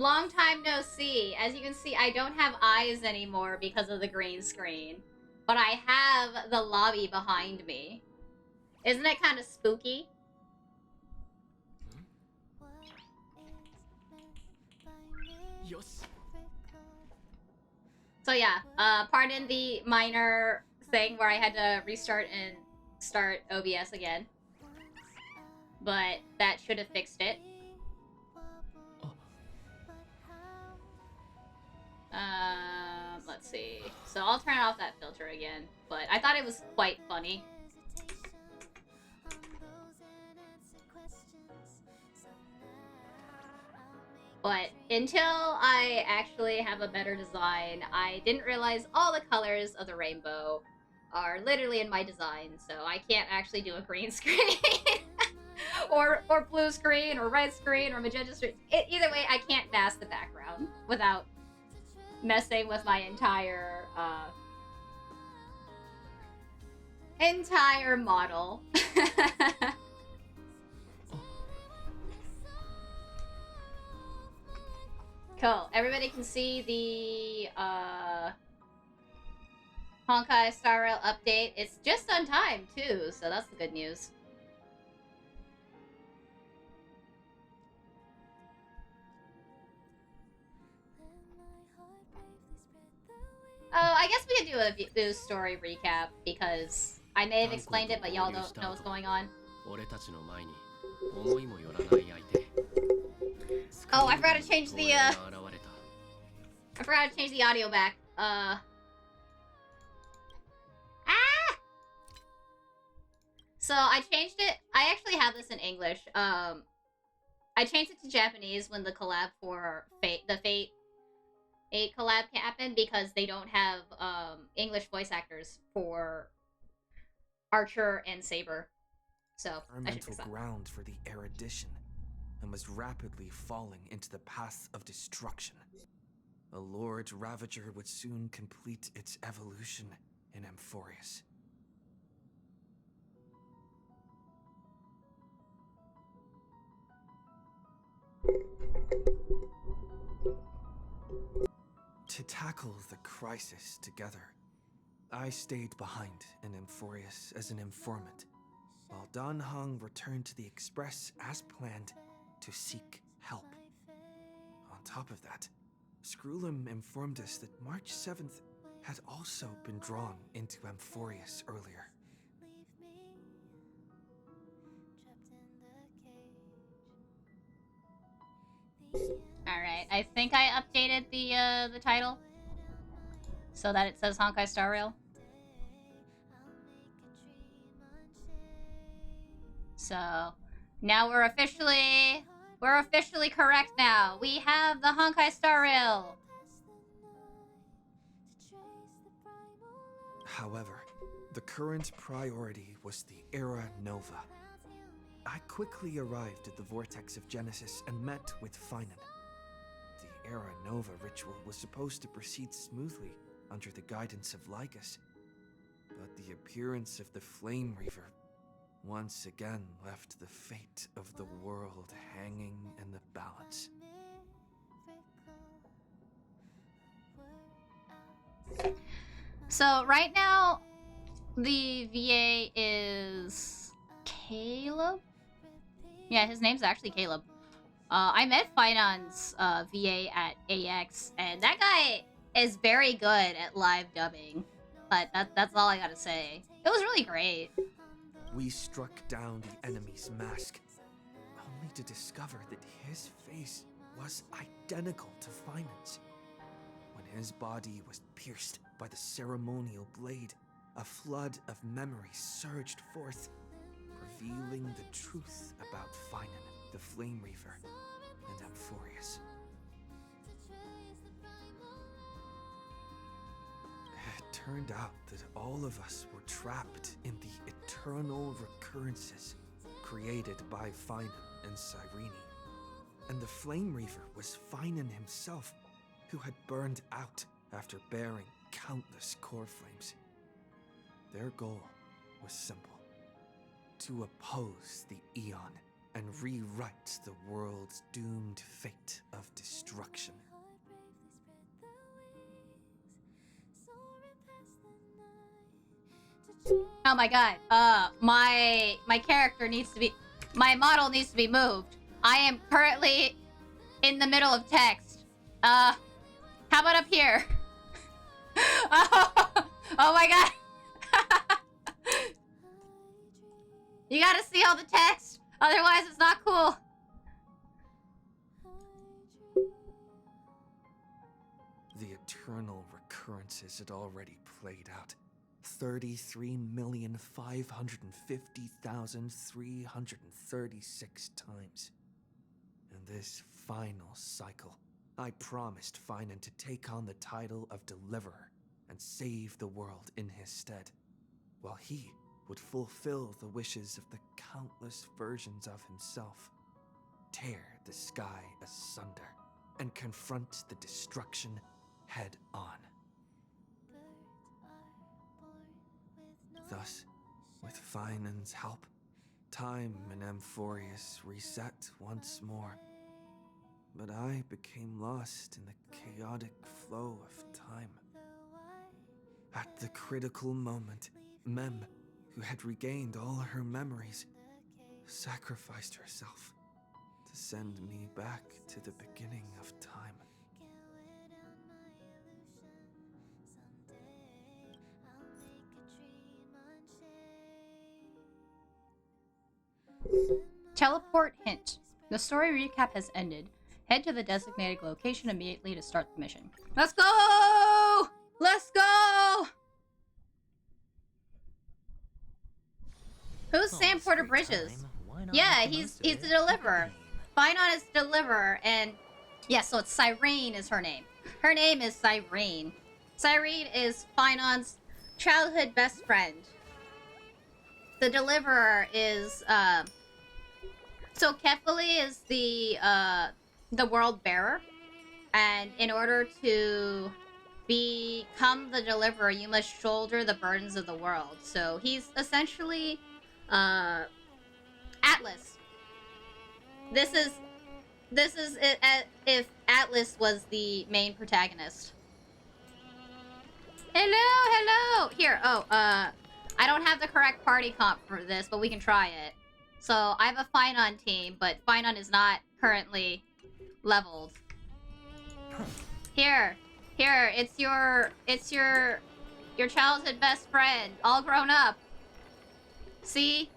Long time no see. As you can see, I don't have eyes anymore because of the green screen. But I have the lobby behind me. Isn't it kind of spooky? So yeah, pardon the minor thing where I had to restart and start OBS again. But that should have fixed it. Let's see. So I'll turn off that filter again. But I thought it was quite funny. But until I actually have a better design, I didn't realize all the colors of the rainbow are literally in my design, so I can't actually do a green screen. or blue screen, or red screen, or magenta screen. Either way, I can't mask the background without messing with my entire model. Cool. Everybody can see the Honkaistarrail update. It's just on time too, so that's the good news. Oh, I guess we could do a news story recap because I may have explained it, but y'all don't know what's going on. Oh, I forgot to change the audio back. So I changed it. I actually have this in English. I changed it to Japanese when the collab for the Fate 8 collab happened because they don't have English voice actors for Archer and Saber. So mental ground for the erudition and was rapidly falling into the path of destruction. A Lord Ravager would soon complete its evolution in Amphorius. To tackle the crisis together, I stayed behind in Amphorius as an informant, while Dan Heng returned to the Express as planned to seek help. On top of that, Screwlum informed us that March 7th had also been drawn into Amphorius earlier. Alright, I think I updated the title so that it says honkaistarrail. So now we're officially correct now. We have the honkaistarrail. However, the current priority was the Era Nova. I quickly arrived at the Vortex of Genesis and met with Finan. The Era Nova ritual was supposed to proceed smoothly under the guidance of Lycus, but the appearance of the Flame Reaver once again left the fate of the world hanging in the balance. So right now, the VA is Caleb? Yeah, his name's actually Caleb. I met Finan's VA at AX, and that guy is very good at live dubbing. But that's all I gotta say. It was really great. We struck down the enemy's mask, only to discover that his face was identical to Finan's. When his body was pierced by the ceremonial blade, a flood of memories surged forth, revealing the truth about Finan, the Flame Reaver, and Amphorius. It turned out that all of us were trapped in the eternal recurrences created by Finan and Cyrene. And the Flame Reaver was Finan himself, who had burned out after bearing countless core flames. Their goal was simple: to oppose the Eon and rewrite the world's doomed fate of destruction. Oh my god. My character needs to be... My model needs to be moved. I am currently in the middle of text. How about up here? Oh my god. You gotta see all the text. Otherwise, it's not cool. The eternal recurrences had already played out. 33,550,336 times. In this final cycle, I promised Finan to take on the title of Deliverer and save the world in his stead, while he would fulfill the wishes of the countless versions of himself, tear the sky asunder, and confront the destruction head on. Thus, with Finan's help, time in Amphorius reset once more. But I became lost in the chaotic flow of time. At the critical moment, Mem, who had regained all her memories, sacrificed herself to send me back to the beginning of time. Teleport hint. The story recap has ended. Head to the designated location immediately to start the mission. Let's go! Let's go! Who's Sam Porter Bridges? Yeah, he's the deliverer. Finan is the deliverer, and yeah, so it's Cyrene is her name. Her name is Cyrene. Cyrene is Finan's childhood best friend. The deliverer is so Kefali is the world bearer, and in order to become the deliverer, you must shoulder the burdens of the world. So he's essentially Atlas. This is it, if Atlas was the main protagonist. Hello. Here. I don't have the correct party comp for this, but we can try it. So I have a Finan team, but Finan is not currently leveled. Here, it's your childhood best friend, all grown up. See?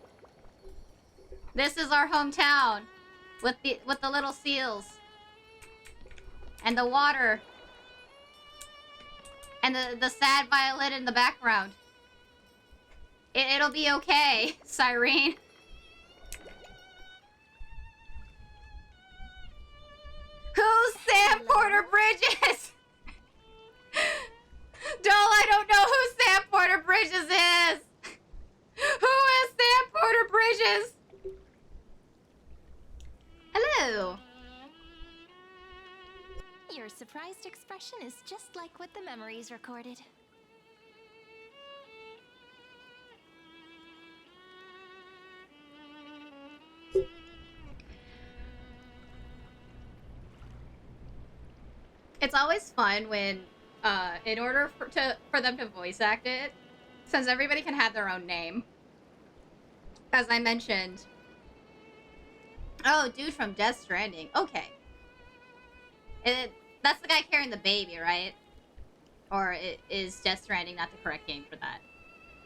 This is our hometown with the little seals and the water and the sad violin in the background. It'll be okay, Cyrene. Who's Sam Porter Bridges? Dole, I don't know who Sam Porter Bridges is. Who is Sam Porter Bridges? Hello. Your surprised expression is just like what the memories recorded. It's always fun when, in order for them to voice act it, since everybody can have their own name, as I mentioned. Oh, dude from Death Stranding. Okay. That's the guy carrying the baby, right? Or is Death Stranding not the correct game for that?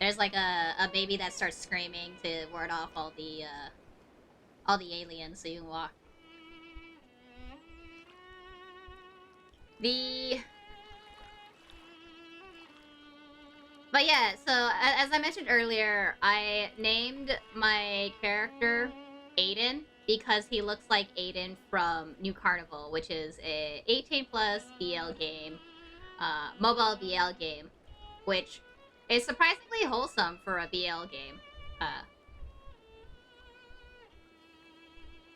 There's like a baby that starts screaming to ward off all the aliens so you can walk. But yeah, so as I mentioned earlier, I named my character Aiden because he looks like Aiden from New Carnival, which is a 18+ BL game, mobile BL game, which is surprisingly wholesome for a BL game.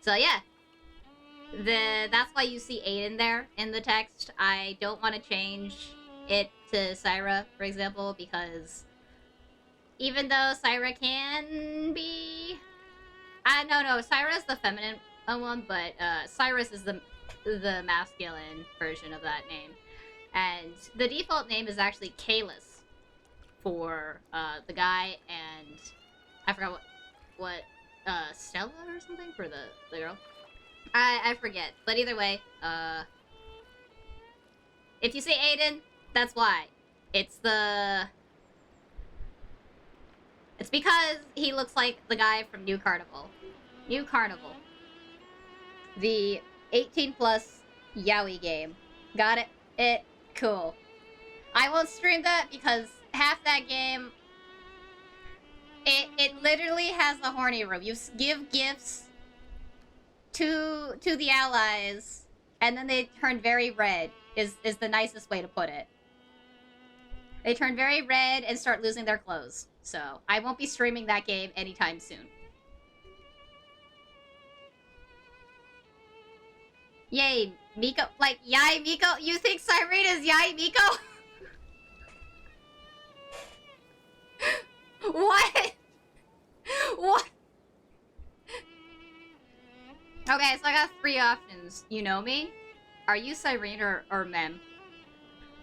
So yeah. That's why you see Aiden there in the text. I don't want to change it to Syra, for example, because even though Syra can be No, Syra is the feminine one, but Cyrus is the masculine version of that name. And the default name is actually Kalis for the guy, and I forgot what Stella or something for the girl. I forget, but either way, if you say Aiden, that's why. It's because he looks like the guy from New Carnival. New Carnival. The 18 plus yaoi game. Got it? Cool. I won't stream that because half that game, it literally has a horny room. You give gifts to the allies, and then they turn very red, is the nicest way to put it. They turn very red and start losing their clothes. So, I won't be streaming that game anytime soon. Yay, Miko. Like, Yai Miko? You think Cyrene is Yai Miko? What? What? Okay, so I got 3 options. You know me? Are you Cyrene or Mem?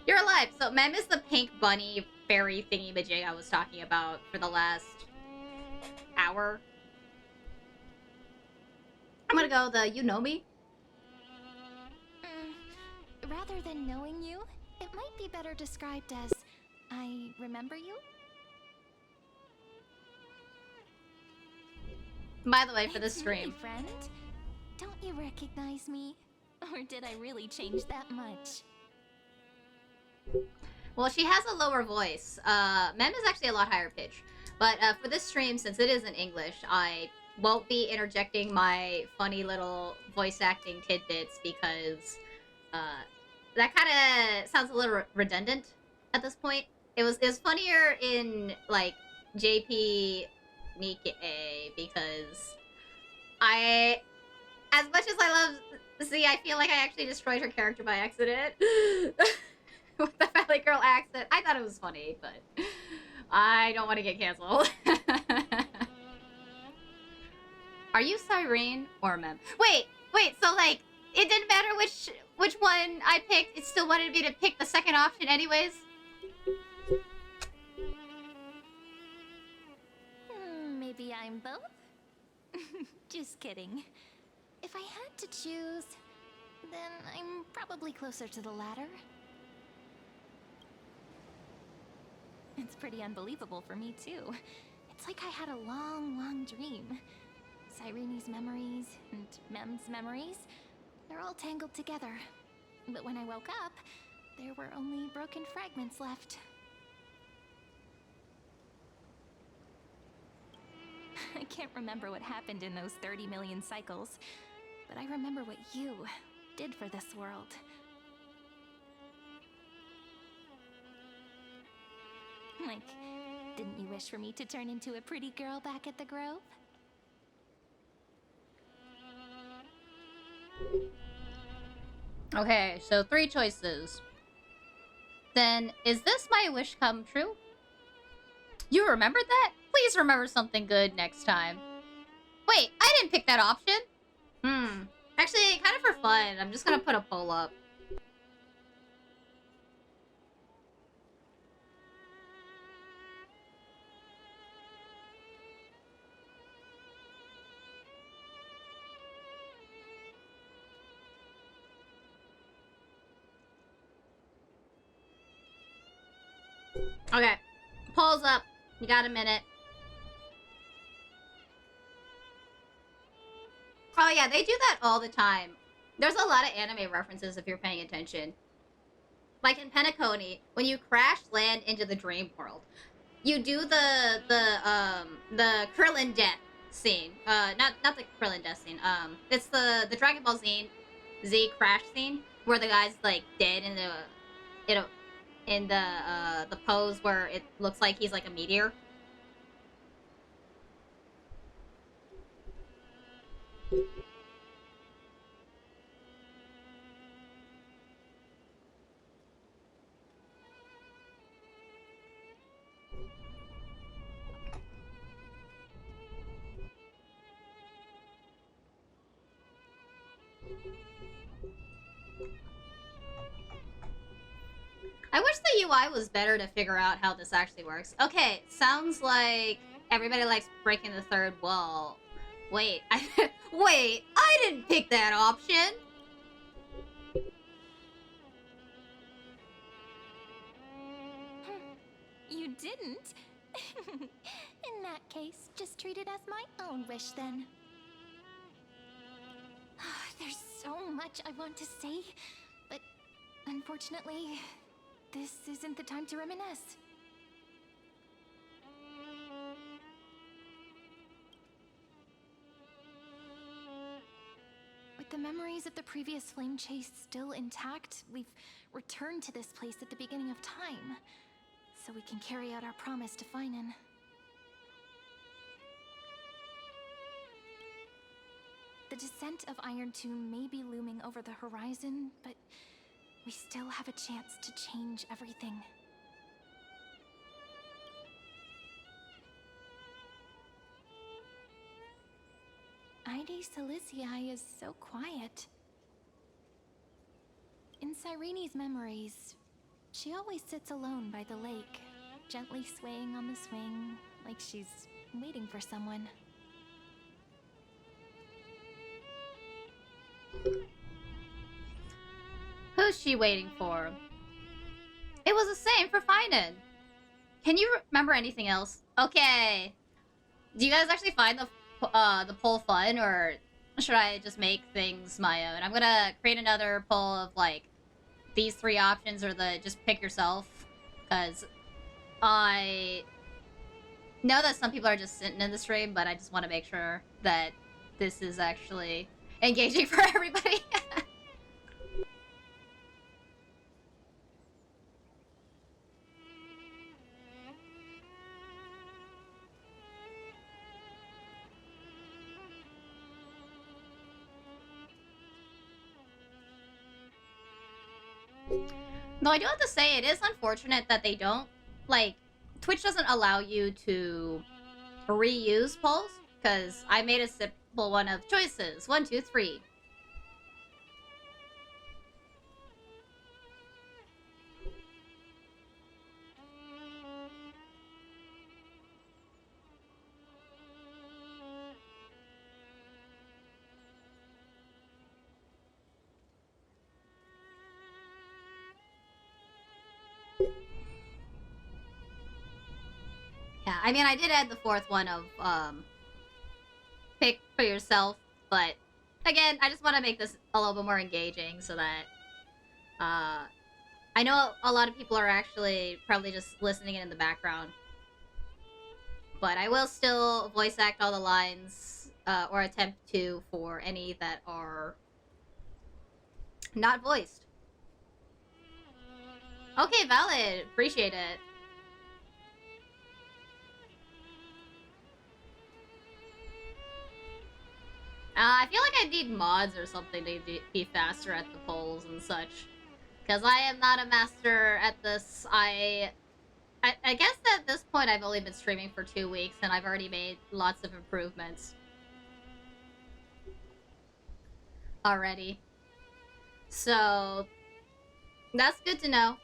You're alive. So Mem is the pink bunny fairy thingy-majig I was talking about for the last hour. I'm gonna go the you know me. Rather than knowing you, it might be better described as I remember you. By the way, for this stream. Me, friend. Don't you recognize me? Or did I really change that much? Well, she has a lower voice. Mem is actually a lot higher pitch. But for this stream, since it is in English, I won't be interjecting my funny little voice acting tidbits because that kind of sounds a little redundant at this point. It was funnier in like JP Nikkei because as much as I love Z, I feel like I actually destroyed her character by accident. With the Valley Girl accent. I thought it was funny, but I don't want to get canceled. Are you Cyrene or Mem? Wait, so like, it didn't matter which one I picked, it still wanted me to pick the second option anyways? Maybe I'm both? Just kidding. If I had to choose, then I'm probably closer to the latter. It's pretty unbelievable for me, too. It's like I had a long, long dream. Cyrene's memories and Mem's memories, they're all tangled together. But when I woke up, there were only broken fragments left. I can't remember what happened in those 30 million cycles, but I remember what you did for this world. Like, didn't you wish for me to turn into a pretty girl back at the Grove? Okay, so 3 choices. Then, is this my wish come true? You remembered that? Please remember something good next time. Wait, I didn't pick that option. Actually, kind of for fun, I'm just gonna put a poll up. Okay, poll's up. You got a minute. Oh yeah, they do that all the time. There's a lot of anime references if you're paying attention. Like in Penacony, when you crash land into the dream world, you do the Krillin death scene. Not the Krillin death scene. It's the Dragon Ball Z crash scene where the guy's like dead in the pose where it looks like he's like a meteor. I wish the UI was better to figure out how this actually works. Okay, sounds like everybody likes breaking the third wall. Wait, wait, I didn't pick that option! You didn't? In that case, just treat it as my own wish then. There's so much I want to say, but unfortunately, this isn't the time to reminisce. With the memories of the previous flame chase still intact, we've returned to this place at the beginning of time, so we can carry out our promise to Finan. The descent of Iron Tomb may be looming over the horizon, but we still have a chance to change everything. Ide Silicii is so quiet. In Cyrene's memories, she always sits alone by the lake, gently swaying on the swing, like she's waiting for someone. Who's she waiting for? It was the same for Finan. Can you remember anything else? Okay. Do you guys actually find the poll fun, or should I just make things my own? I'm gonna create another poll of like these three options, or the just pick yourself, because I know that some people are just sitting in the stream, but I just want to make sure that this is actually engaging for everybody. Though I do have to say, it is unfortunate that they don't, like, Twitch doesn't allow you to reuse polls, because I made a simple one of choices. 1, 2, 3. Yeah, I mean, I did add the fourth one of, pick for yourself, but again, I just want to make this a little bit more engaging so that, I know a lot of people are actually probably just listening in the background, but I will still voice act all the lines, or attempt to, for any that are not voiced. Okay, valid. Appreciate it. I feel like I need mods or something to be faster at the polls and such. Because I am not a master at this. I guess that at this point I've only been streaming for 2 weeks and I've already made lots of improvements. Already. So, that's good to know.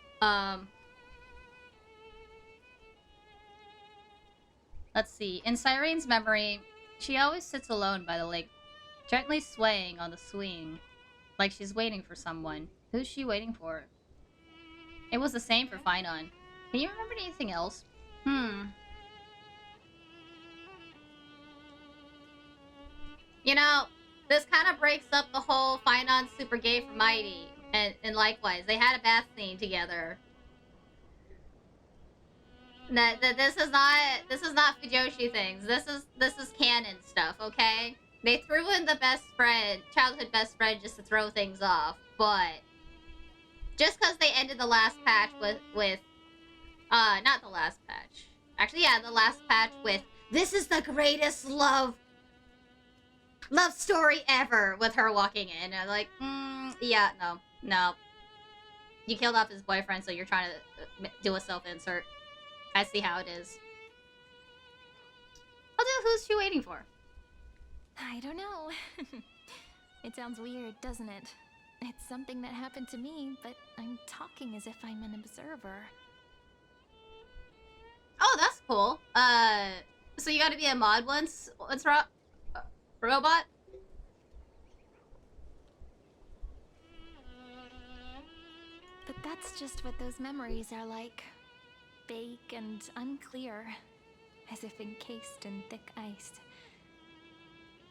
Let's see. In Cyrene's memory, she always sits alone by the lake, gently swaying on the swing, like she's waiting for someone. Who's she waiting for? It was the same for Finan. Can you remember anything else? You know, this kind of breaks up the whole Finan super gay for Mighty, and likewise, they had a bath scene together. That this is not Fujoshi things. This is canon stuff, okay? They threw in the childhood best friend, just to throw things off, but just because they ended the last patch with not the last patch. Actually, yeah, the last patch with, this is the greatest love story ever, with her walking in. I'm like, yeah, no. You killed off his boyfriend, so you're trying to do a self-insert. I see how it is. Although, who's she waiting for? I don't know. It sounds weird, doesn't it? It's something that happened to me, but I'm talking as if I'm an observer. Oh, that's cool. So you gotta be a mod once robot? But that's just what those memories are like. Vague and unclear, as if encased in thick ice.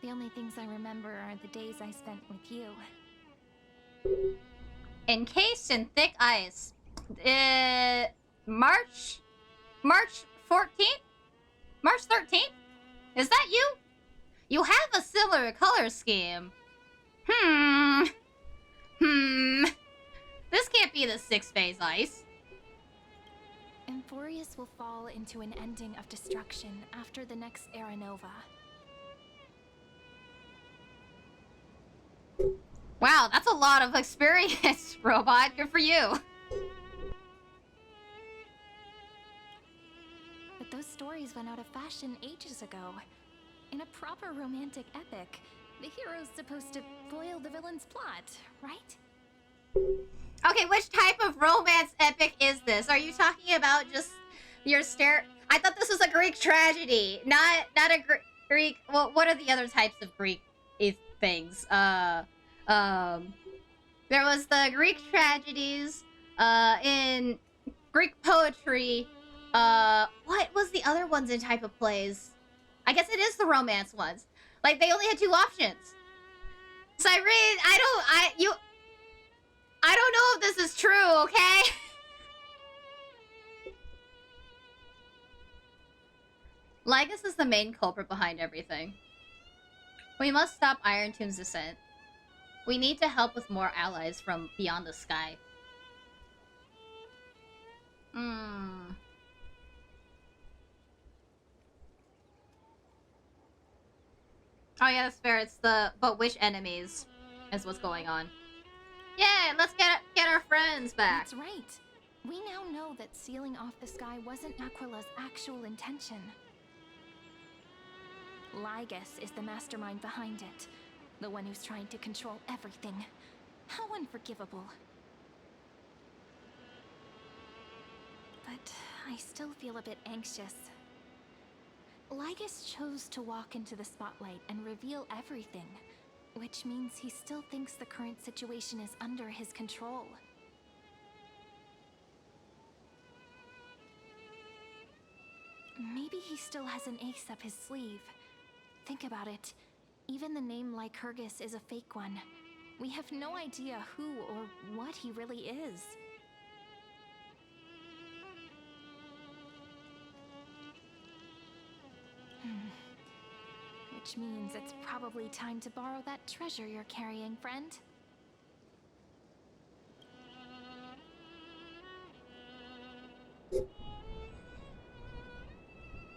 The only things I remember are the days I spent with you. Encased in thick ice. March 14th? March 13th? Is that you? You have a similar color scheme. This can't be the 6-phase ice. Emphorius will fall into an ending of destruction after the next Era Nova. Wow, that's a lot of experience, robot. Good for you. But those stories went out of fashion ages ago. In a proper romantic epic, the hero's supposed to foil the villain's plot, right? Okay, which type of romance epic is this? Are you talking about just your I thought this was a Greek tragedy, not a Greek. Well, what are the other types of Greek things? There was the Greek tragedies, in Greek poetry. What was the other ones in type of plays? I guess it is the romance ones. Like, they only had 2 options. Cyrene, I don't know if this is true, okay? Lygus is the main culprit behind everything. We must stop Iron Tomb's descent. We need to help with more allies from beyond the sky. Oh yeah, that's fair. It's the but which enemies is what's going on. Yeah, let's get our friends back. That's right. We now know that sealing off the sky wasn't Aquila's actual intention. Lygus is the mastermind behind it. The one who's trying to control everything. How unforgivable. But I still feel a bit anxious. Lygus chose to walk into the spotlight and reveal everything, which means he still thinks the current situation is under his control. Maybe he still has an ace up his sleeve. Think about it. Even the name Lycurgus is a fake one. We have no idea who or what he really is. Which means it's probably time to borrow that treasure you're carrying, friend.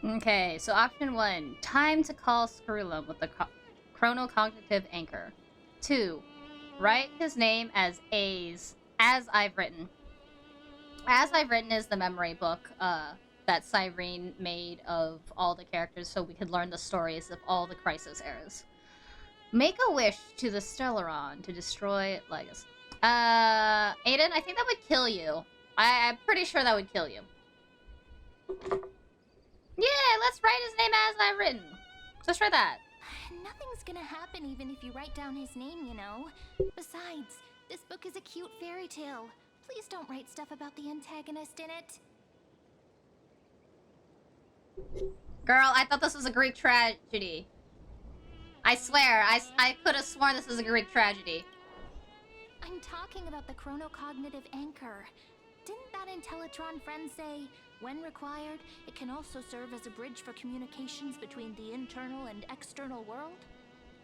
Okay, so option 1, time to call Screwlum with the chronocognitive anchor. 2, write his name as as I've written. As I've written is the memory book that Cyrene made of all the characters so we could learn the stories of all the Crisis eras. Make a wish to the Stellaron to destroy Lygus. Aiden, I think that would kill you. I'm pretty sure that would kill you. Yeah, let's write his name as I've written. Just try that. Nothing's gonna happen even if you write down his name, you know. Besides, this book is a cute fairy tale. Please don't write stuff about the antagonist in it. Girl, I thought this was a Greek tragedy. I swear, I could have sworn this was a Greek tragedy. I'm talking about the chronocognitive anchor. Didn't that Intellitron friend say, when required, it can also serve as a bridge for communications between the internal and external world?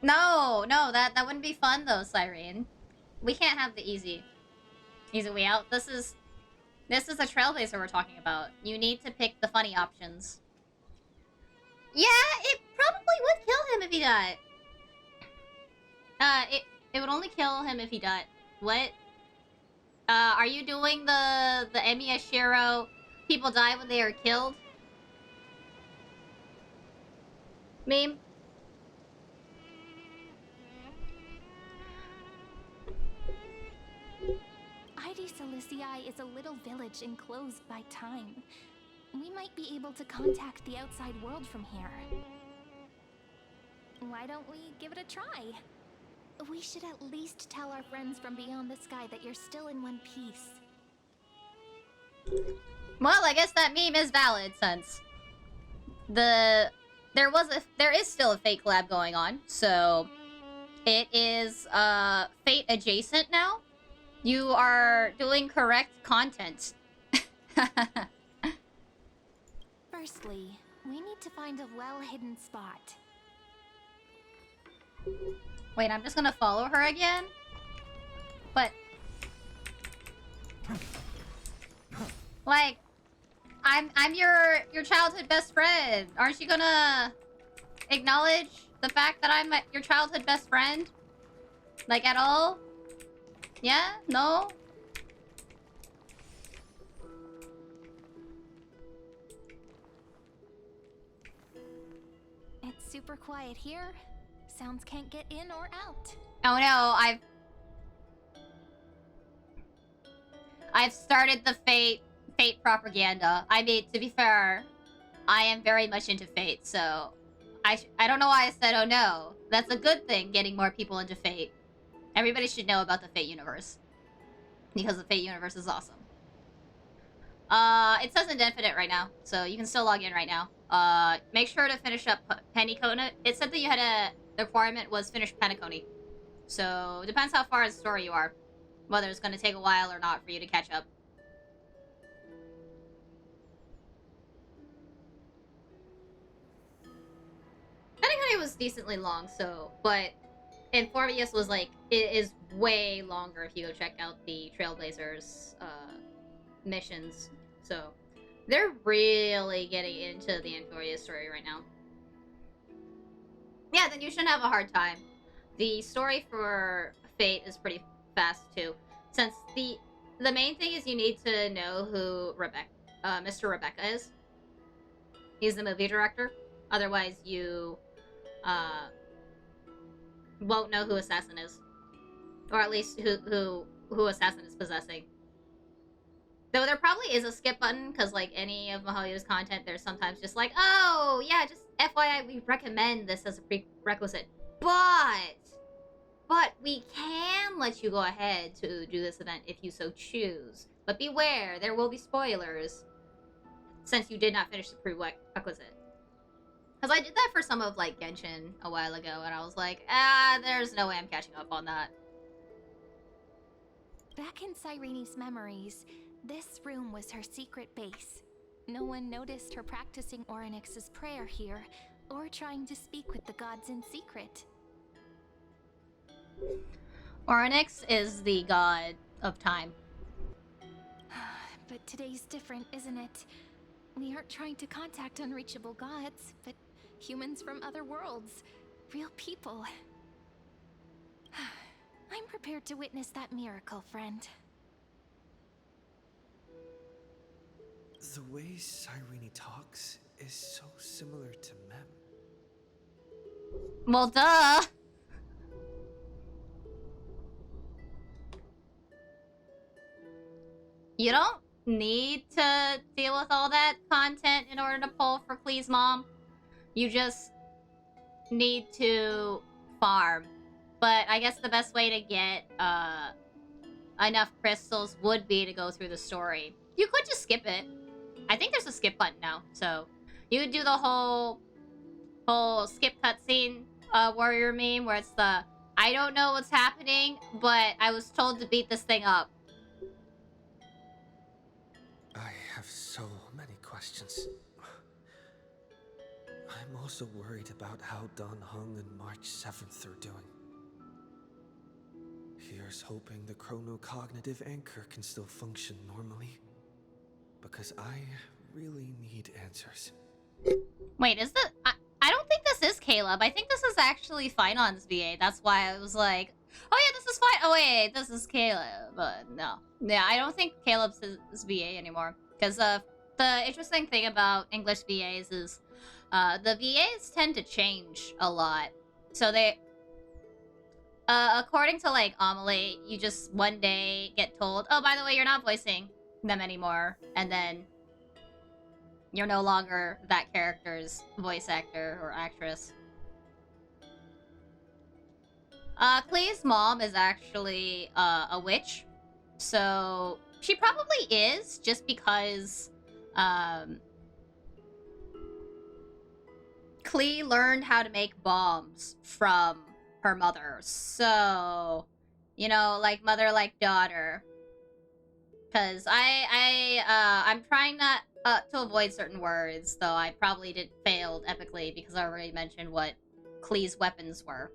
No, that wouldn't be fun though, Cyrene. We can't have the easy way out. This is a trailblazer we're talking about. You need to pick the funny options. Yeah, it probably would kill him if he died. It would only kill him if he died. What? Are you doing the Emi Ashiro people die when they are killed meme? Heidi Silicii is a little village enclosed by time. We might be able to contact the outside world from here. Why don't we give it a try? We should at least tell our friends from beyond the sky that you're still in one piece. Well, I guess that meme is valid since there is still a Fate collab going on, so it is Fate adjacent now. You are doing correct content. Firstly, we need to find a well-hidden spot. Wait, I'm just gonna follow her again? But... like... I'm your childhood best friend. Aren't you gonna acknowledge the fact that I'm your childhood best friend? Like, at all? Yeah? No? It's super quiet here. Sounds can't get in or out. Oh no, I've started the Fate propaganda. I mean, to be fair, I am very much into Fate, so I don't know why I said oh no. That's a good thing, getting more people into Fate. Everybody should know about the Fate universe, because the Fate universe is awesome. It says indefinite right now, so you can still log in right now. Make sure to finish up Pennycona. It said that you had the requirement was finish Pennycona. So, depends how far in the story you are. Whether it's going to take a while or not for you to catch up. Pennycona was decently long, so... But... Informius was like... It is way longer if you go check out the Trailblazers, missions. So... They're really getting into the Informius story right now. Yeah, then you shouldn't have a hard time. The story for Fate is pretty fast too, since the main thing is you need to know who Mr. Rebecca is. He's the movie director. Otherwise, you won't know who Assassin is, or at least who Assassin is possessing. Though there probably is a skip button, because like any of Mihoyo's content, there's sometimes just like, oh yeah, just FYI, we recommend this as a prerequisite, but we can let you go ahead to do this event if you so choose. But beware, there will be spoilers, since you did not finish the prerequisite. Because I did that for some of like Genshin a while ago, and I was like, there's no way I'm catching up on that. Back in Cyrene's memories, this room was her secret base. No one noticed her practicing Orynyx's prayer here, or trying to speak with the gods in secret. Orynyx is the god of time. But today's different, isn't it? We aren't trying to contact unreachable gods, but humans from other worlds. Real people. I'm prepared to witness that miracle, friend. The way Cyrene talks is so similar to Mem. Well, duh! You don't need to deal with all that content in order to pull for Please Mom. You just need to farm. But I guess the best way to get enough crystals would be to go through the story. You could just skip it. I think there's a skip button now, so you would do the whole skip cutscene warrior meme where it's the I don't know what's happening, but I was told to beat this thing up. I have so many questions. I'm also worried about how Dan Heng and March 7th are doing. Here's hoping the chronocognitive anchor can still function normally. Because I really need answers. Wait, is this... I don't think this is Caleb. I think this is actually Finon's VA. That's why I was like, oh yeah, this is fine. Oh wait, this is Caleb. But no. Yeah, I don't think Caleb's his VA anymore. Because the interesting thing about English VAs is the VAs tend to change a lot. So according to, like, Amelie, you just one day get told, oh, by the way, you're not voicing them anymore. And then you're no longer that character's voice actor or actress. Clee's mom is actually, a witch. So, she probably is, just because, Clee learned how to make bombs from her mother. So, you know, like mother, like daughter. Because I'm trying not to avoid certain words, though I probably failed epically because I already mentioned what Clee's weapons were.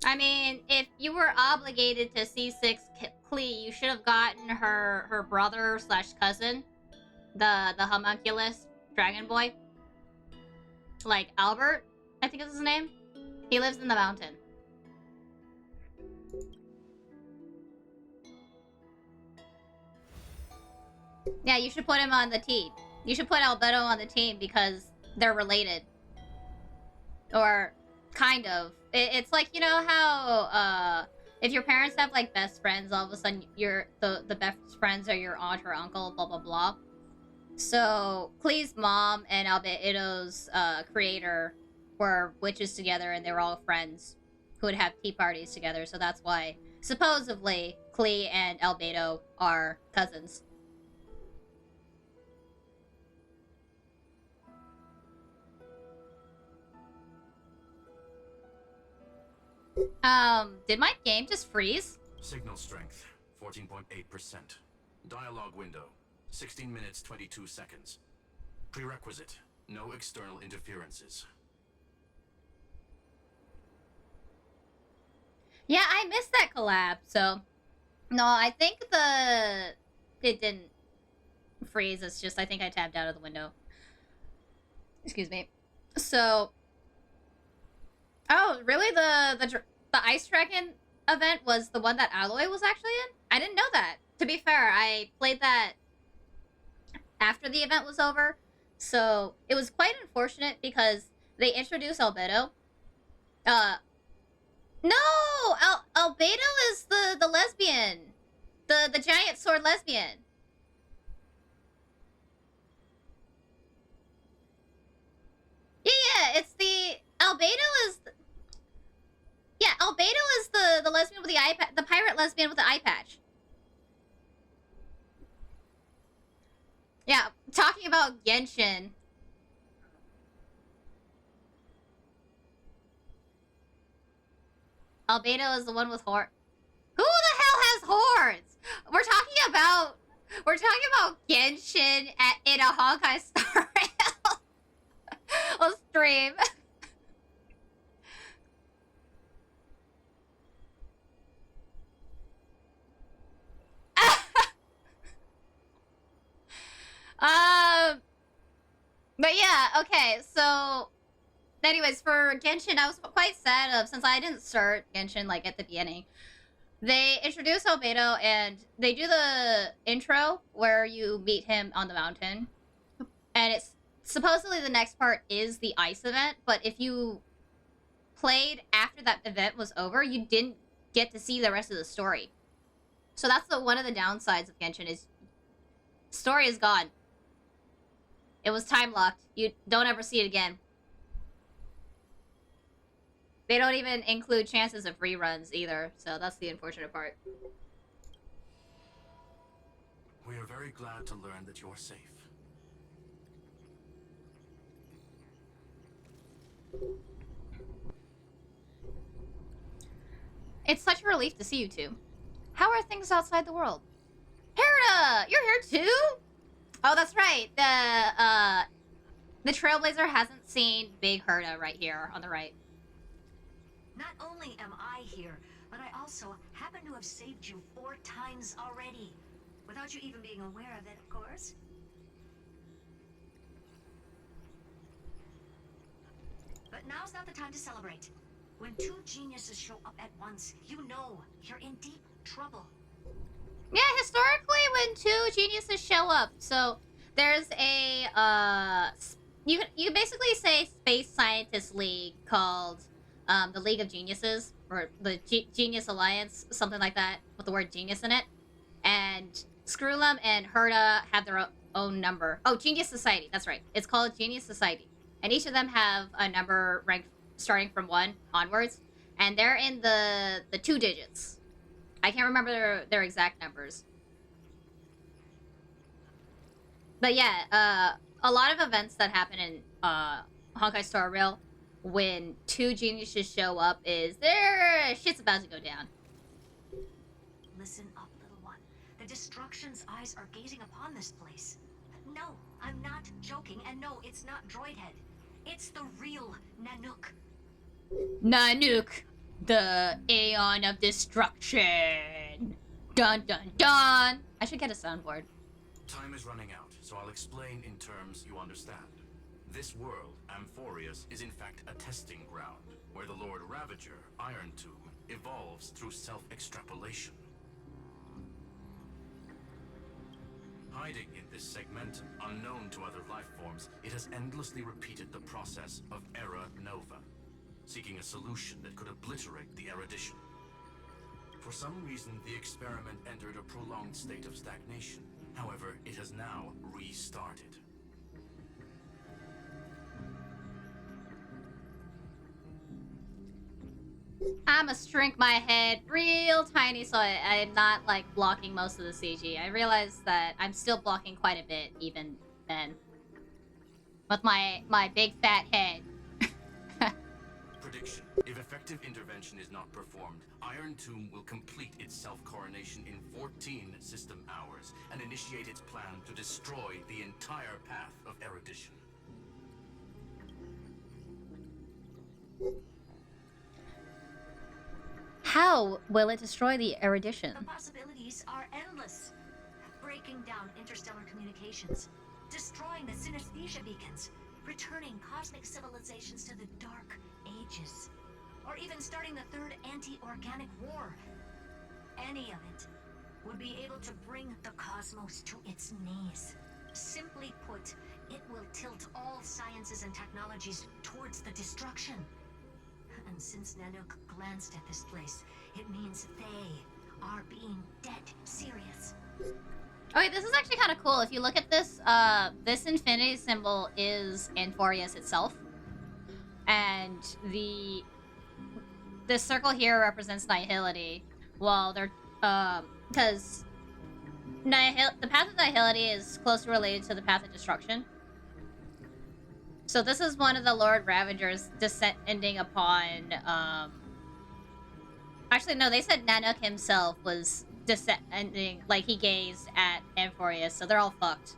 I mean, if you were obligated to C6 Clee, you should have gotten her brother slash cousin, the homunculus dragon boy, like Albert, I think is his name. He lives in the mountain. Yeah, you should put him on the team. You should put Albedo on the team because they're related. Or kind of. It's like, you know how if your parents have like best friends, all of a sudden the best friends are your aunt or uncle, blah blah blah. So Clee's mom and Albedo's creator were witches together, and they were all friends who would have tea parties together. So that's why supposedly Clee and Albedo are cousins. Did my game just freeze? Signal strength, 14.8%. Dialogue window, 16 minutes, 22 seconds. Prerequisite, no external interferences. Yeah, I missed that collab, so... No, I think it didn't freeze, it's just I think I tabbed out of the window. Excuse me. So... Oh, really? The Ice Dragon event was the one that Alloy was actually in? I didn't know that. To be fair, I played that after the event was over, so it was quite unfortunate because they introduced Albedo. No! Albedo is the lesbian. The giant sword lesbian. Yeah, it's the... Albedo is... Yeah, Albedo is the lesbian with the eye patch, the pirate lesbian with the eye patch. Yeah, talking about Genshin. Albedo is the one with horns. Who the hell has horns? We're talking about Genshin in a Honkai Star Rail stream. But yeah, okay, so anyways, for Genshin, I was quite sad of, since I didn't start Genshin like at the beginning, they introduce Albedo and they do the intro where you meet him on the mountain, and it's supposedly the next part is the ice event, but if you played after that event was over, you didn't get to see the rest of the story. So that's one of the downsides of Genshin is story is gone. It was time locked. You don't ever see it again. They don't even include chances of reruns either, so that's the unfortunate part. We are very glad to learn that you're safe. It's such a relief to see you two. How are things outside the world? Herda! You're here too? Oh, that's right. The Trailblazer hasn't seen Big Herda right here on the right. Not only am I here, but I also happen to have saved you 4 times already. Without you even being aware of it, of course. But now's not the time to celebrate. When 2 geniuses show up at once, you know you're in deep trouble. Yeah, historically when 2 geniuses show up, so there's a you can basically say Space Scientist League called the League of Geniuses or the Genius Alliance, something like that, with the word genius in it. And Screwlum and Herda have their own number. Oh, Genius Society, that's right. It's called Genius Society, and each of them have a number ranked starting from 1 onwards, and they're in the 2 digits. I can't remember their exact numbers. But yeah, a lot of events that happen in Honkai Star Rail when 2 geniuses show up is their shit's about to go down. Listen up, little one. The Destruction's eyes are gazing upon this place. No, I'm not joking, and no, it's not Droidhead. It's the real Nanook. Nanook, the Aeon of Destruction. Dun dun dun. I should get a soundboard. Time is running out, so I'll explain in terms you understand. This world, Amphorius, is in fact a testing ground, where the Lord Ravager, Iron Tomb, evolves through self-extrapolation. Hiding in this segmentum, unknown to other life forms, it has endlessly repeated the process of Era Nova, seeking a solution that could obliterate the erudition. For some reason, the experiment entered a prolonged state of stagnation. However, it has now restarted. I'ma shrink my head real tiny so I'm not, like, blocking most of the CG. I realize that I'm still blocking quite a bit, even then. With my big fat head. Prediction. If effective intervention is not performed, Iron Tomb will complete its self-coronation in 14 system hours and initiate its plan to destroy the entire path of erudition. How will it destroy the erudition? The possibilities are endless. Breaking down interstellar communications, destroying the synesthesia beacons, returning cosmic civilizations to the Dark Ages, or even starting the third anti-organic war. Any of it would be able to bring the cosmos to its knees. Simply put, it will tilt all sciences and technologies towards the destruction. And since Nanook glanced at this place, it means they are being dead serious. Okay, this is actually kind of cool. If you look at this, this infinity symbol is Amphorius itself. And this circle here represents nihility. While they're, because the path of nihility is closely related to the path of destruction. So this is one of the Lord Ravagers descending upon, actually, no, they said Nanook himself was descending, like he gazed at Amphorius, so they're all fucked.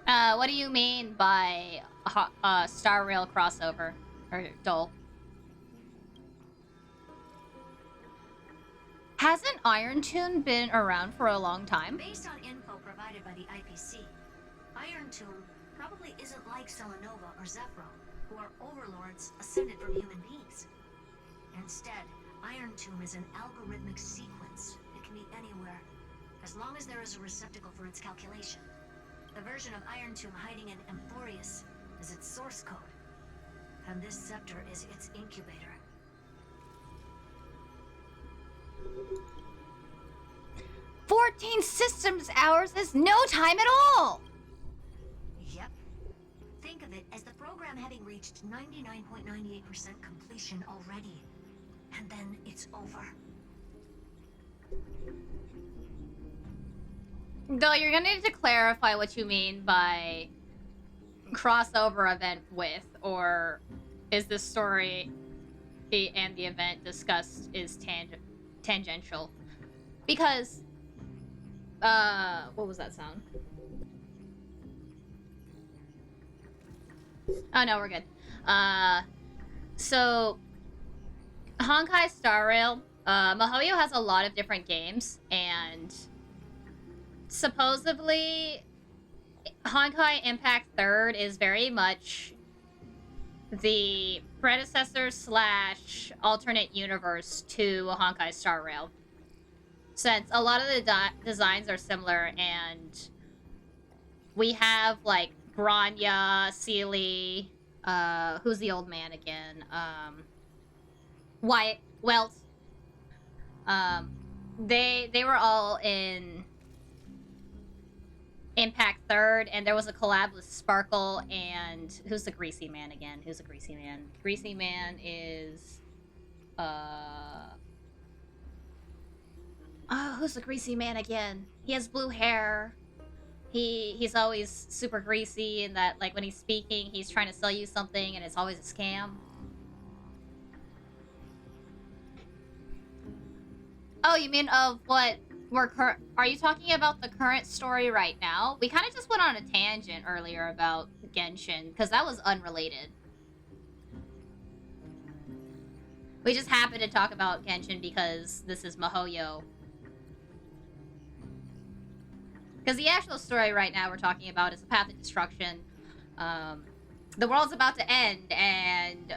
What do you mean by Star Rail crossover? Or Dole? Hasn't Iron Tomb been around for a long time? Based on info provided by the IPC, Iron Tomb probably isn't like Selenova or Zephyro, who are overlords ascended from human beings. Instead, Iron Tomb is an algorithmic sequence. It can be anywhere, as long as there is a receptacle for its calculation. The version of Iron Tomb hiding in Amphorius is its source code, and this scepter is its incubator. 14 systems hours is no time at all! Yep. Think of it as the program having reached 99.98% completion already. And then it's over. Though you're gonna need to clarify what you mean by crossover event with, or is the story and the event discussed is tangential? Because, what was that sound? Oh no, we're good. So, Honkai Star Rail, MiHoYo has a lot of different games, and supposedly Honkai Impact 3rd is very much the predecessor slash alternate universe to Honkai Star Rail. Since a lot of the designs are similar, and we have like Grania, Sealy, who's the old man again? Wyatt, Welt. They were all in Impact Third, and there was a collab with Sparkle and who's the greasy man again? Who's the greasy man? Greasy man is oh, who's the greasy man again? He has blue hair. He's always super greasy, and that like when he's speaking, he's trying to sell you something, and it's always a scam. Oh, you mean of what we're are you talking about the current story right now? We kind of just went on a tangent earlier about Genshin, because that was unrelated. We just happened to talk about Genshin because this is Mihoyo. Because the actual story right now we're talking about is the Path of Destruction. The world's about to end, and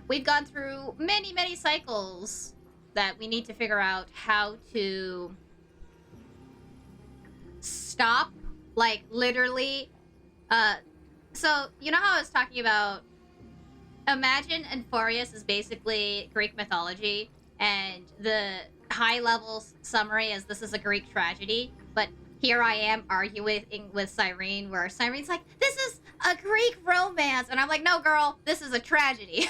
we've gone through many, many cycles that we need to figure out how to stop, like, literally. So, you know how I was talking about, imagine Enforius is basically Greek mythology, and the high-level summary is this is a Greek tragedy, but here I am arguing with Cyrene, where Cyrene's like, this is a Greek romance, and I'm like, no, girl, this is a tragedy.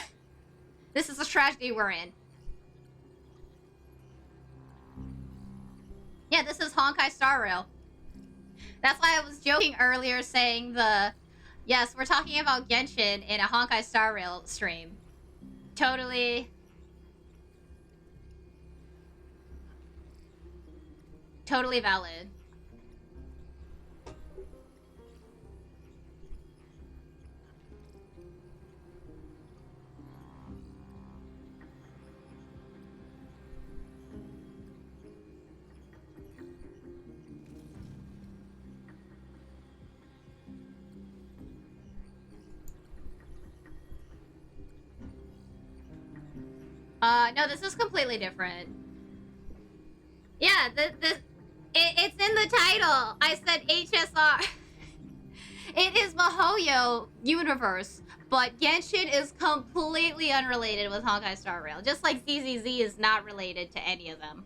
This is a tragedy we're in. Yeah, this is Honkai Star Rail. That's why I was joking earlier saying yes, we're talking about Genshin in a Honkai Star Rail stream. Totally valid. No, this is completely different. Yeah, it's in the title. I said HSR. It is Mihoyo universe, but Genshin is completely unrelated with Honkai Star Rail. Just like ZZZ is not related to any of them.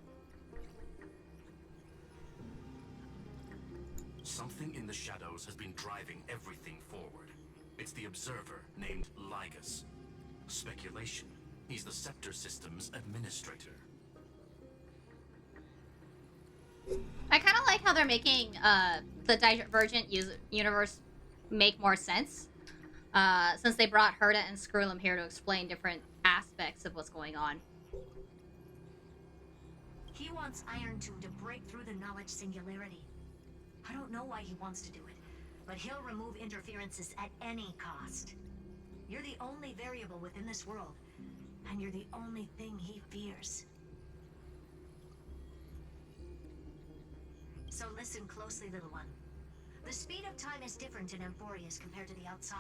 Something in the shadows has been driving everything forward. It's the observer named Lygus. Speculation. He's the Scepter System's administrator. I kind of like how they're making the Divergent universe make more sense. Since they brought Herta and Skrullum here to explain different aspects of what's going on. He wants Iron 2 to break through the knowledge singularity. I don't know why he wants to do it, but he'll remove interferences at any cost. You're the only variable within this world, and you're the only thing he fears. So listen closely, little one. The speed of time is different in Enforius compared to the outside.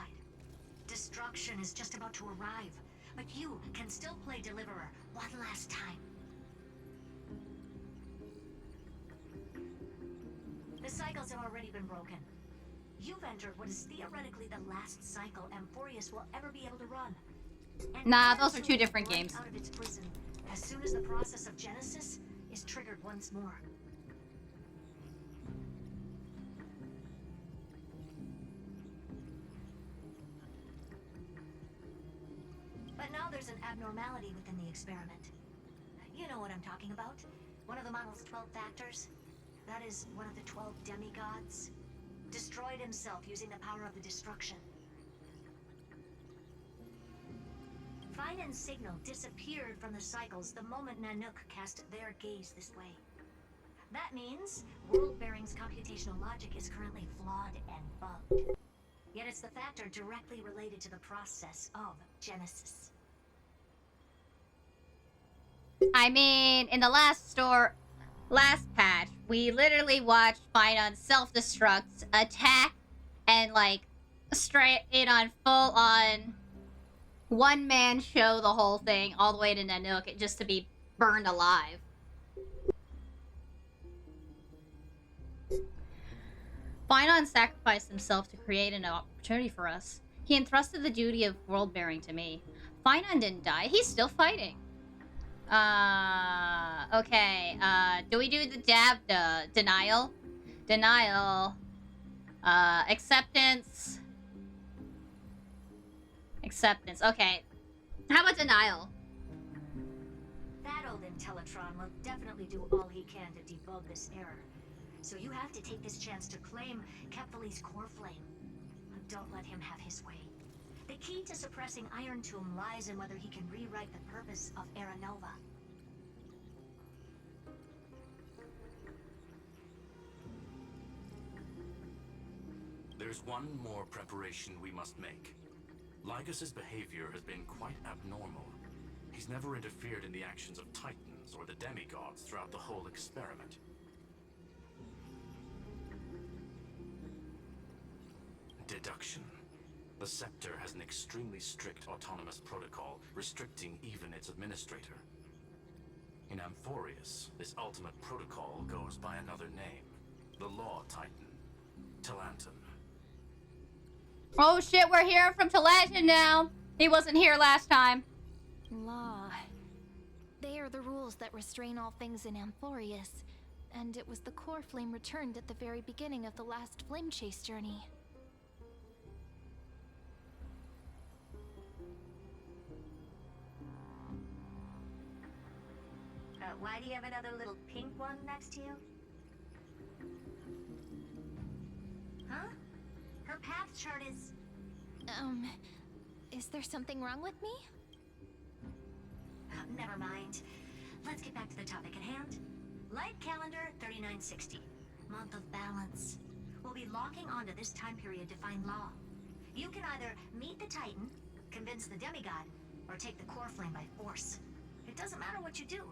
Destruction is just about to arrive, but you can still play Deliverer one last time. The cycles have already been broken. You've entered what is theoretically the last cycle Enforius will ever be able to run. And Nah, those are two different games. Out of its prison as soon as the process of Genesis is triggered once more. But now there's an abnormality within the experiment. You know what I'm talking about. One of the model's 12 factors. That is one of the 12 demigods. Destroyed himself using the power of the destruction. Finen's signal disappeared from the cycles the moment Nanook cast their gaze this way. That means World-Bearing's computational logic is currently flawed and bugged. Yet it's the factor directly related to the process of Genesis. I mean, in the last patch, we literally watched Finon self-destruct, attack, and like straight on full-on one man show the whole thing all the way to Nanook just to be burned alive. Finon sacrificed himself to create an opportunity for us. He entrusted the duty of world-bearing to me. Finon didn't die. He's still fighting. Okay. Do we do the denial? Denial. Acceptance. Acceptance. Okay. How about denial? That old Intellitron will definitely do all he can to debug this error. So you have to take this chance to claim Kephal's core flame. Don't let him have his way. The key to suppressing Iron Tomb lies in whether he can rewrite the purpose of Era Nova. There's one more preparation we must make. Lycus's behavior has been quite abnormal. He's never interfered in the actions of Titans or the demigods throughout the whole experiment. Deduction. The Scepter has an extremely strict autonomous protocol restricting even its administrator. In Amphorius, this ultimate protocol goes by another name. The Law Titan. Talanton. Oh shit, we're hearing from Talanton now. He wasn't here last time. Law. They are the rules that restrain all things in Amphorius. And it was the core flame returned at the very beginning of the last flame chase journey. Why do you have another little pink one next to you? Huh? Her path chart is... Is there something wrong with me? Never mind. Let's get back to the topic at hand. Light calendar 3960. Month of balance. We'll be locking onto this time period to find Law. You can either meet the Titan, convince the demigod, or take the core flame by force. It doesn't matter what you do,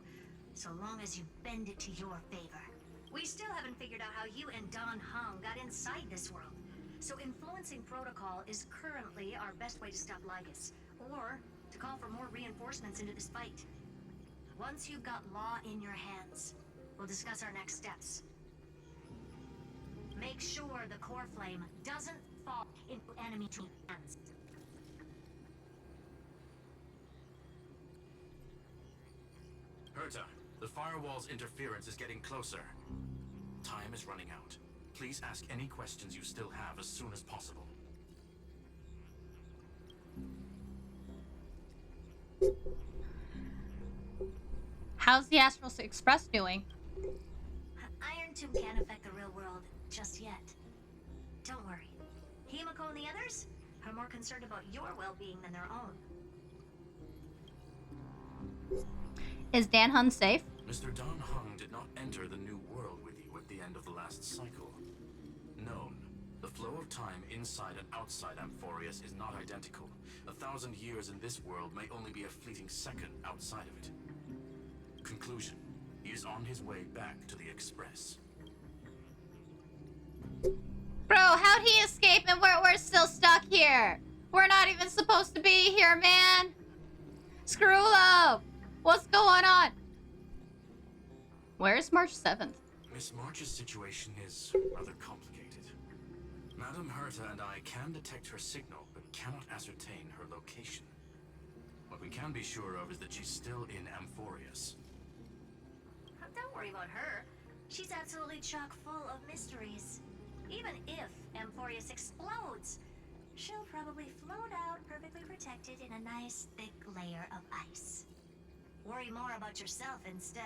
so long as you bend it to your favor. We still haven't figured out how you and Don Hung got inside this world. So influencing protocol is currently our best way to stop Lycus, or to call for more reinforcements into this fight. Once you've got Law in your hands, we'll discuss our next steps. Make sure the core flame doesn't fall into enemy hands. Herta, the firewall's interference is getting closer. Time is running out. Please ask any questions you still have as soon as possible. How's the Astral Express doing? Iron Tomb can't affect the real world just yet. Don't worry. Himiko and the others are more concerned about your well-being than their own. Is Dan Hun safe? Mr. Don Hung did not enter the new world with you at the end of the last cycle. Known, the flow of time inside and outside Amphorius is not identical. 1,000 years in this world may only be a fleeting second outside of it. Conclusion. He is on his way back to the Express. Bro, how'd he escape and we're still stuck here? We're not even supposed to be here, man. Screwlo! What's going on? Where's March 7th? Miss March's situation is rather complicated. Madame Herta and I can detect her signal, but cannot ascertain her location. What we can be sure of is that she's still in Amphorius. Don't worry about her. She's absolutely chock full of mysteries. Even if Amphorius explodes, she'll probably float out perfectly protected in a nice thick layer of ice. Worry more about yourself instead.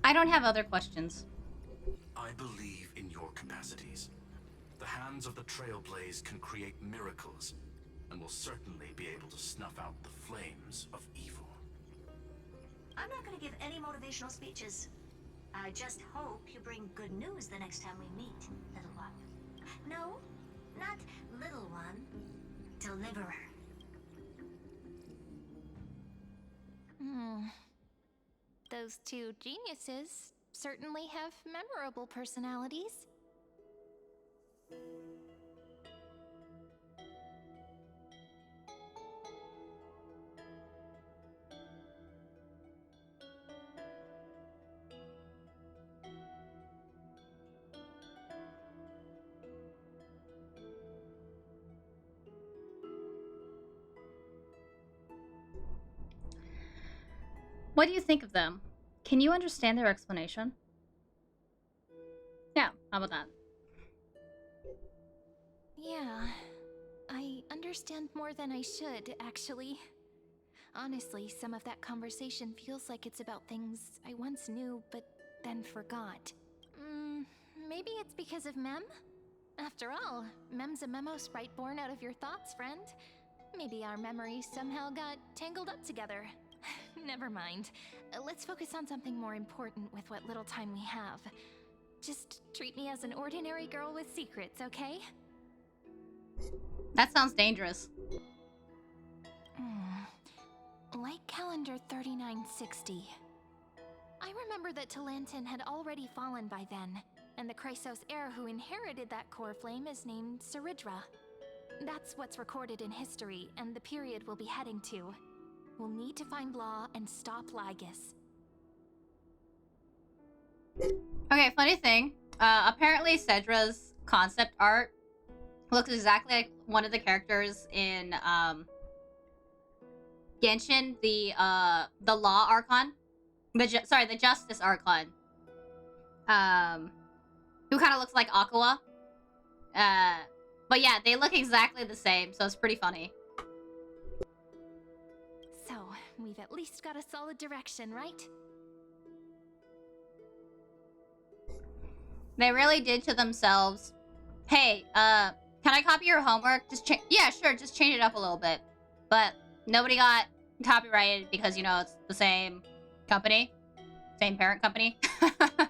I don't have other questions. I believe in your capacities. The hands of the Trailblaze can create miracles, and will certainly be able to snuff out the flames of evil. I'm not going to give any motivational speeches. I just hope you bring good news the next time we meet, little one. No, not little one. Deliverer. Those two geniuses certainly have memorable personalities. What do you think of them? Can you understand their explanation? Yeah, how about that? Yeah, I understand more than I should, actually. Honestly, some of that conversation feels like it's about things I once knew, but then forgot. Maybe it's because of Mem? After all, Mem's a memo sprite born out of your thoughts, friend. Maybe our memories somehow got tangled up together. Never mind. Let's focus on something more important with what little time we have. Just treat me as an ordinary girl with secrets, okay? That sounds dangerous. Like calendar 3960. I remember that Talantin had already fallen by then, and the Chrysos heir who inherited that core flame is named Saridra. That's what's recorded in history, and the period we'll be heading to. We'll need to find Law and stop Lygus. Okay, funny thing. Apparently Cedra's concept art looks exactly like one of the characters in Genshin, the Law Archon. The Justice Archon. Who kind of looks like Aqua. But yeah, they look exactly the same, so it's pretty funny. So, we've at least got a solid direction, right? They really did to themselves. Hey, can I copy your homework? Yeah, sure, just change it up a little bit. But nobody got copyrighted because, you know, it's the same company. Same parent company. Can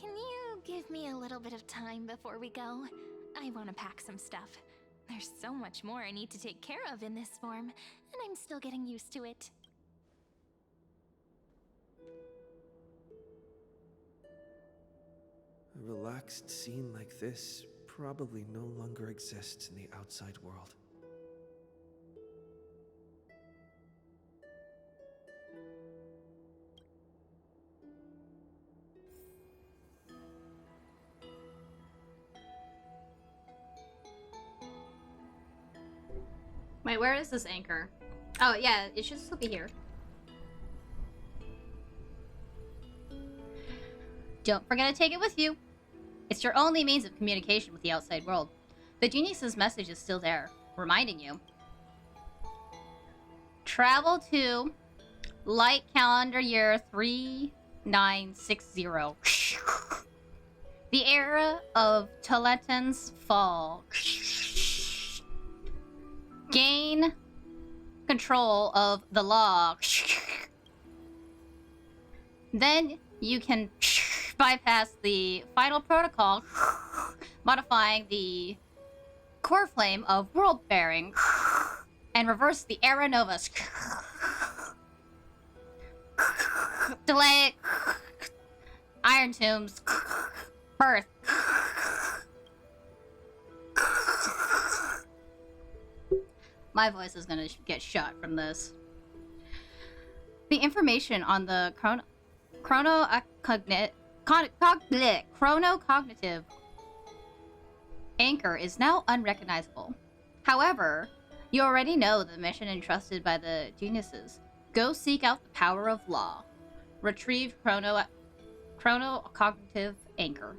you give me a little bit of time before we go? I want to pack some stuff. There's so much more I need to take care of in this form, and I'm still getting used to it. A relaxed scene like this probably no longer exists in the outside world. Wait, where is this anchor? Oh, yeah, it should still be here. Don't forget to take it with you. It's your only means of communication with the outside world. The genius's message is still there, reminding you. Travel to light calendar year 3960. The era of Talantin's fall. Gain control of the law. Then you can bypass the final protocol, modifying the core flame of world bearing, and reverse the era nova. Delay Iron Tomb's birth. My voice is gonna get shot from this. The information on the chronocognitive anchor is now unrecognizable. However, you already know the mission entrusted by the geniuses. Go seek out the power of law. Retrieve chronocognitive anchor.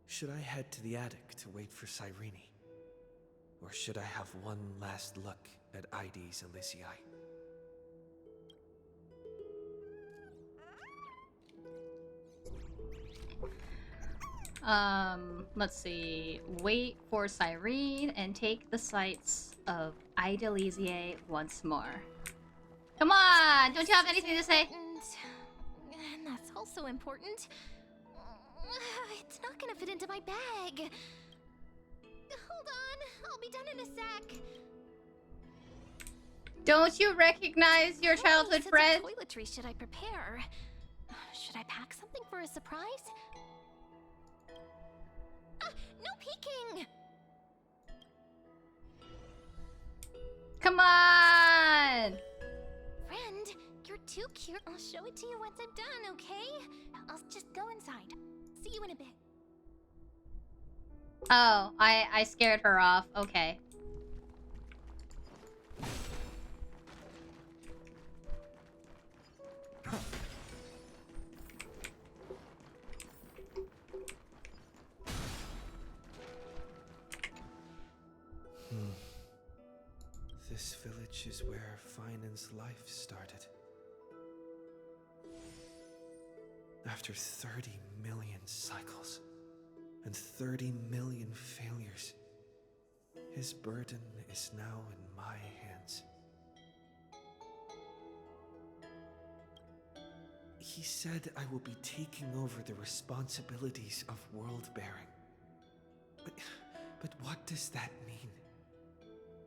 Should I head to the attic to wait for Cyrene? Or should I have one last look at ID's Elysiae? Let's see. Wait for Cyrene and take the sights of Ida Elysiae once more. Come on! Don't you have anything to say? And that's also important. It's not gonna fit into my bag. Hold on, I'll be done in a sec. Don't you recognize your childhood friend? What toiletries should I prepare? Should I pack something for a surprise? No peeking! Come on! Friend, you're too cute. I'll show it to you once I'm done, okay? I'll just go inside. See you in a bit. Oh, I scared her off. Okay. This village is where Finan's life started. After 30 million cycles and 30 million failures, his burden is now in my hands. He said I will be taking over the responsibilities of world-bearing. But what does that mean?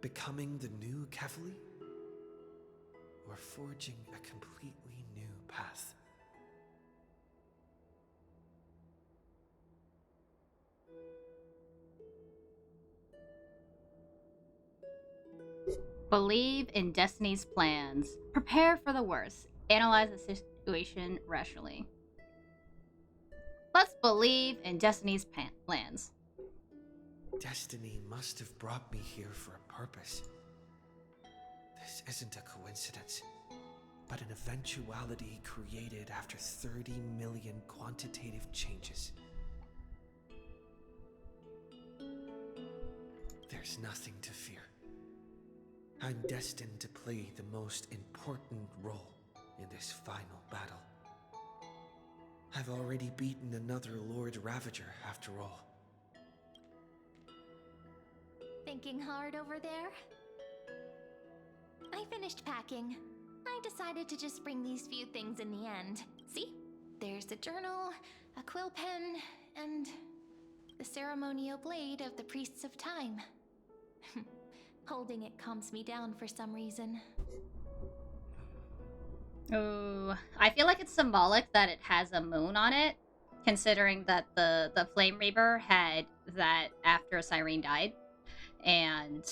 Becoming the new Kevali? Or forging a completely new path? Believe in Destiny's plans. Prepare for the worst. Analyze the situation rationally. Let's believe in Destiny's plans. Destiny must have brought me here for a purpose. This isn't a coincidence, but an eventuality created after 30 million quantitative changes. There's nothing to fear. I'm destined to play the most important role in this final battle. I've already beaten another Lord Ravager after all. Thinking hard over there? I finished packing. I decided to just bring these few things in the end. See? There's a journal, a quill pen, and the ceremonial blade of the Priests of Time. Holding it calms me down for some reason. Oh, I feel like it's symbolic that it has a moon on it, considering that the Flame Reaver had that after Cyrene died. And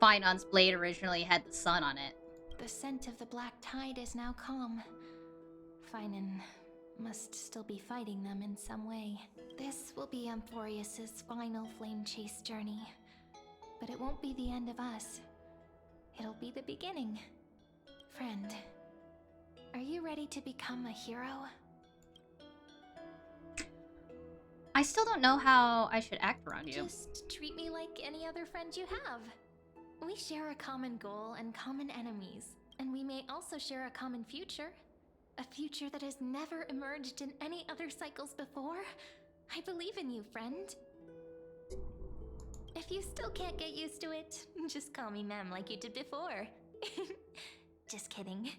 Finon's blade originally had the sun on it. The scent of the black tide is now calm. Finan must still be fighting them in some way. This will be Amphorius's final flame chase journey. But it won't be the end of us. It'll be the beginning. Friend, are you ready to become a hero? I still don't know how I should act around you. Just treat me like any other friend you have. We share a common goal and common enemies, and we may also share a common future. A future that has never emerged in any other cycles before. I believe in you, friend. If you still can't get used to it, just call me Mem like you did before. Just kidding.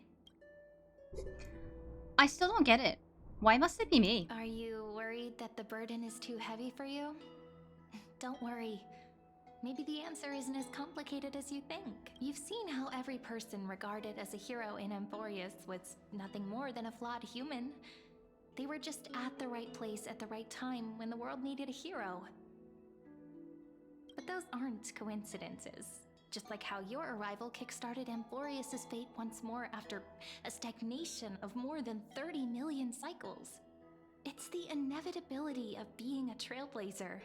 I still don't get it. Why must it be me? Are you worried that the burden is too heavy for you? Don't worry. Maybe the answer isn't as complicated as you think. You've seen how every person regarded as a hero in Amphorius was nothing more than a flawed human. They were just at the right place at the right time when the world needed a hero. But those aren't coincidences. Just like how your arrival kickstarted Amphorius's fate once more after a stagnation of more than 30 million cycles. It's the inevitability of being a trailblazer.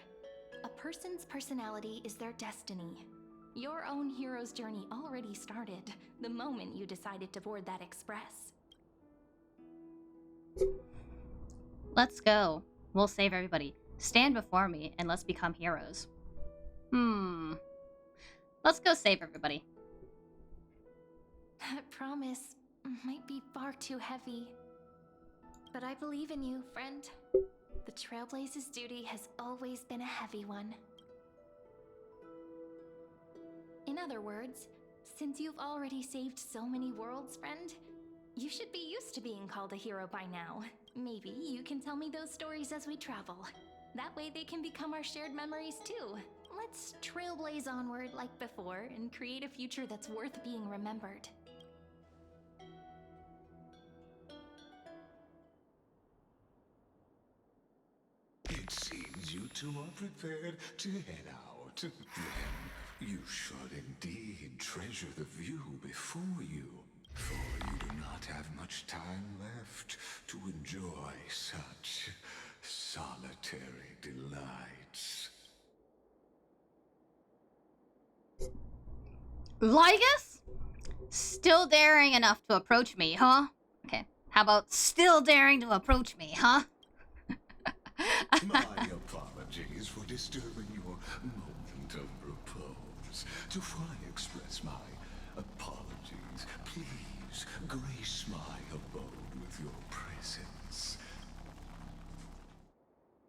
A person's personality is their destiny. Your own hero's journey already started the moment you decided to board that express. Let's go. We'll save everybody. Stand before me and let's become heroes. Let's go save everybody. That promise might be far too heavy. But I believe in you, friend. The Trailblaze's duty has always been a heavy one. In other words, since you've already saved so many worlds, friend, you should be used to being called a hero by now. Maybe you can tell me those stories as we travel. That way they can become our shared memories too. Let's trailblaze onward like before and create a future that's worth being remembered. It seems you two are prepared to head out. Then you should indeed treasure the view before you, for you do not have much time left to enjoy such solitary delights. Lygus? Still daring enough to approach me, huh? Okay. How about still daring to approach me, huh? My apologies for disturbing your moment of repose. To fully express my apologies, please grace my abode with your presence,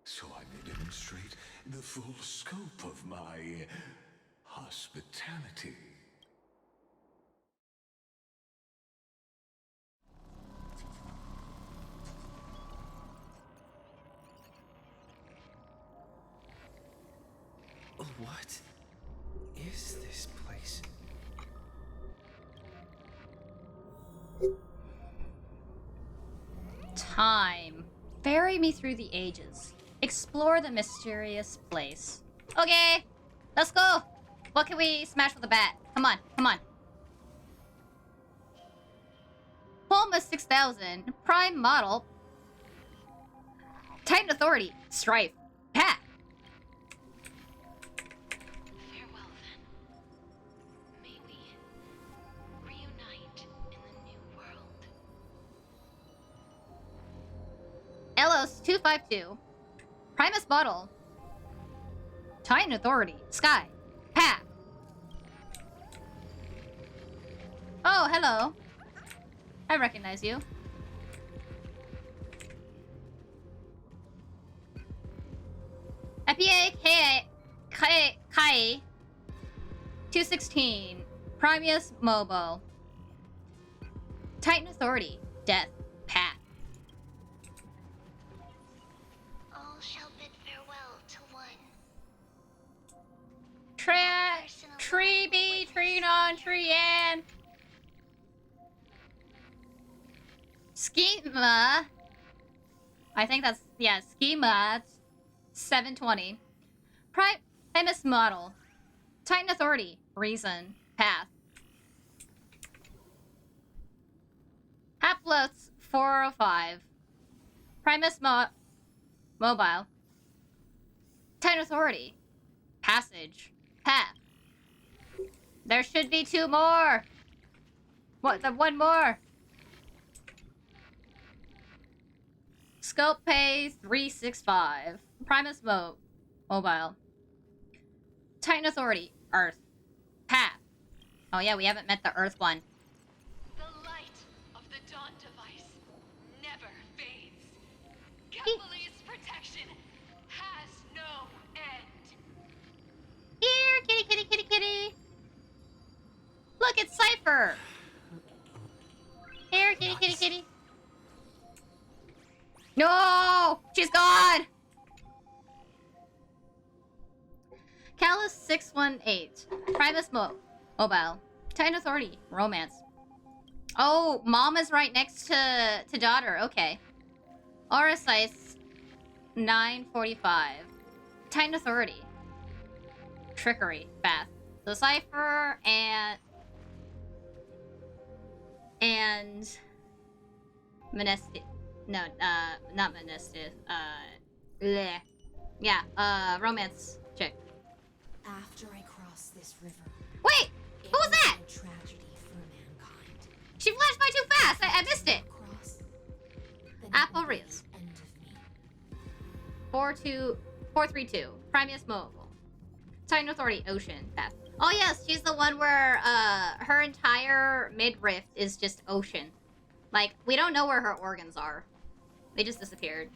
so I may demonstrate the full scope of my hospitality. What is this place? Time. Ferry me through the ages. Explore the mysterious place. Okay, let's go. What can we smash with a bat? Come on, come on. Pulma 6000. Prime model. Titan Authority. Strife. Pat. Farewell then. May we reunite in the new world. Elos 252. Primus model. Titan Authority. Sky. Pat. Oh, hello. I recognize you. Epia Kai 216. Primus Mobile. Titan Authority. Death. Pat. All shall bid farewell to one. Tree B, tree non, tree and Schema. I think that's, yeah, Schema 720. Primus model. Titan Authority. Reason. Path. Haplos 405. Primus mobile. Titan Authority. Passage. Path. There should be 2 more. What? The 1 more. Scope pay 365. Primus mobile. Titan Authority. Earth. Path. Oh yeah, we haven't met the Earth one. The light of the Dawn device never fades. Capitalist protection has no end. Here, kitty, kitty, kitty, kitty. Look, it's Cypher. Here, kitty, kitty, kitty. No, she's gone. Callus 618. Primus mobile. Titan Authority. Romance. Oh, mom is right next to daughter. Okay. Orisice 945. Titan Authority. Trickery. Bath. The Cypher and Menesti. No, not Menesti. Bleh. Yeah, romance chick. After I cross this river, Wait! it Who was will that? be a tragedy for mankind. She flashed by too fast! I missed it! Cross, then Apple it will be Reels. the end of me. 432. Primus Mobile. Titan Authority Ocean Path. Oh yes, she's the one where her entire midriff is just ocean. Like, we don't know where her organs are. They just disappeared.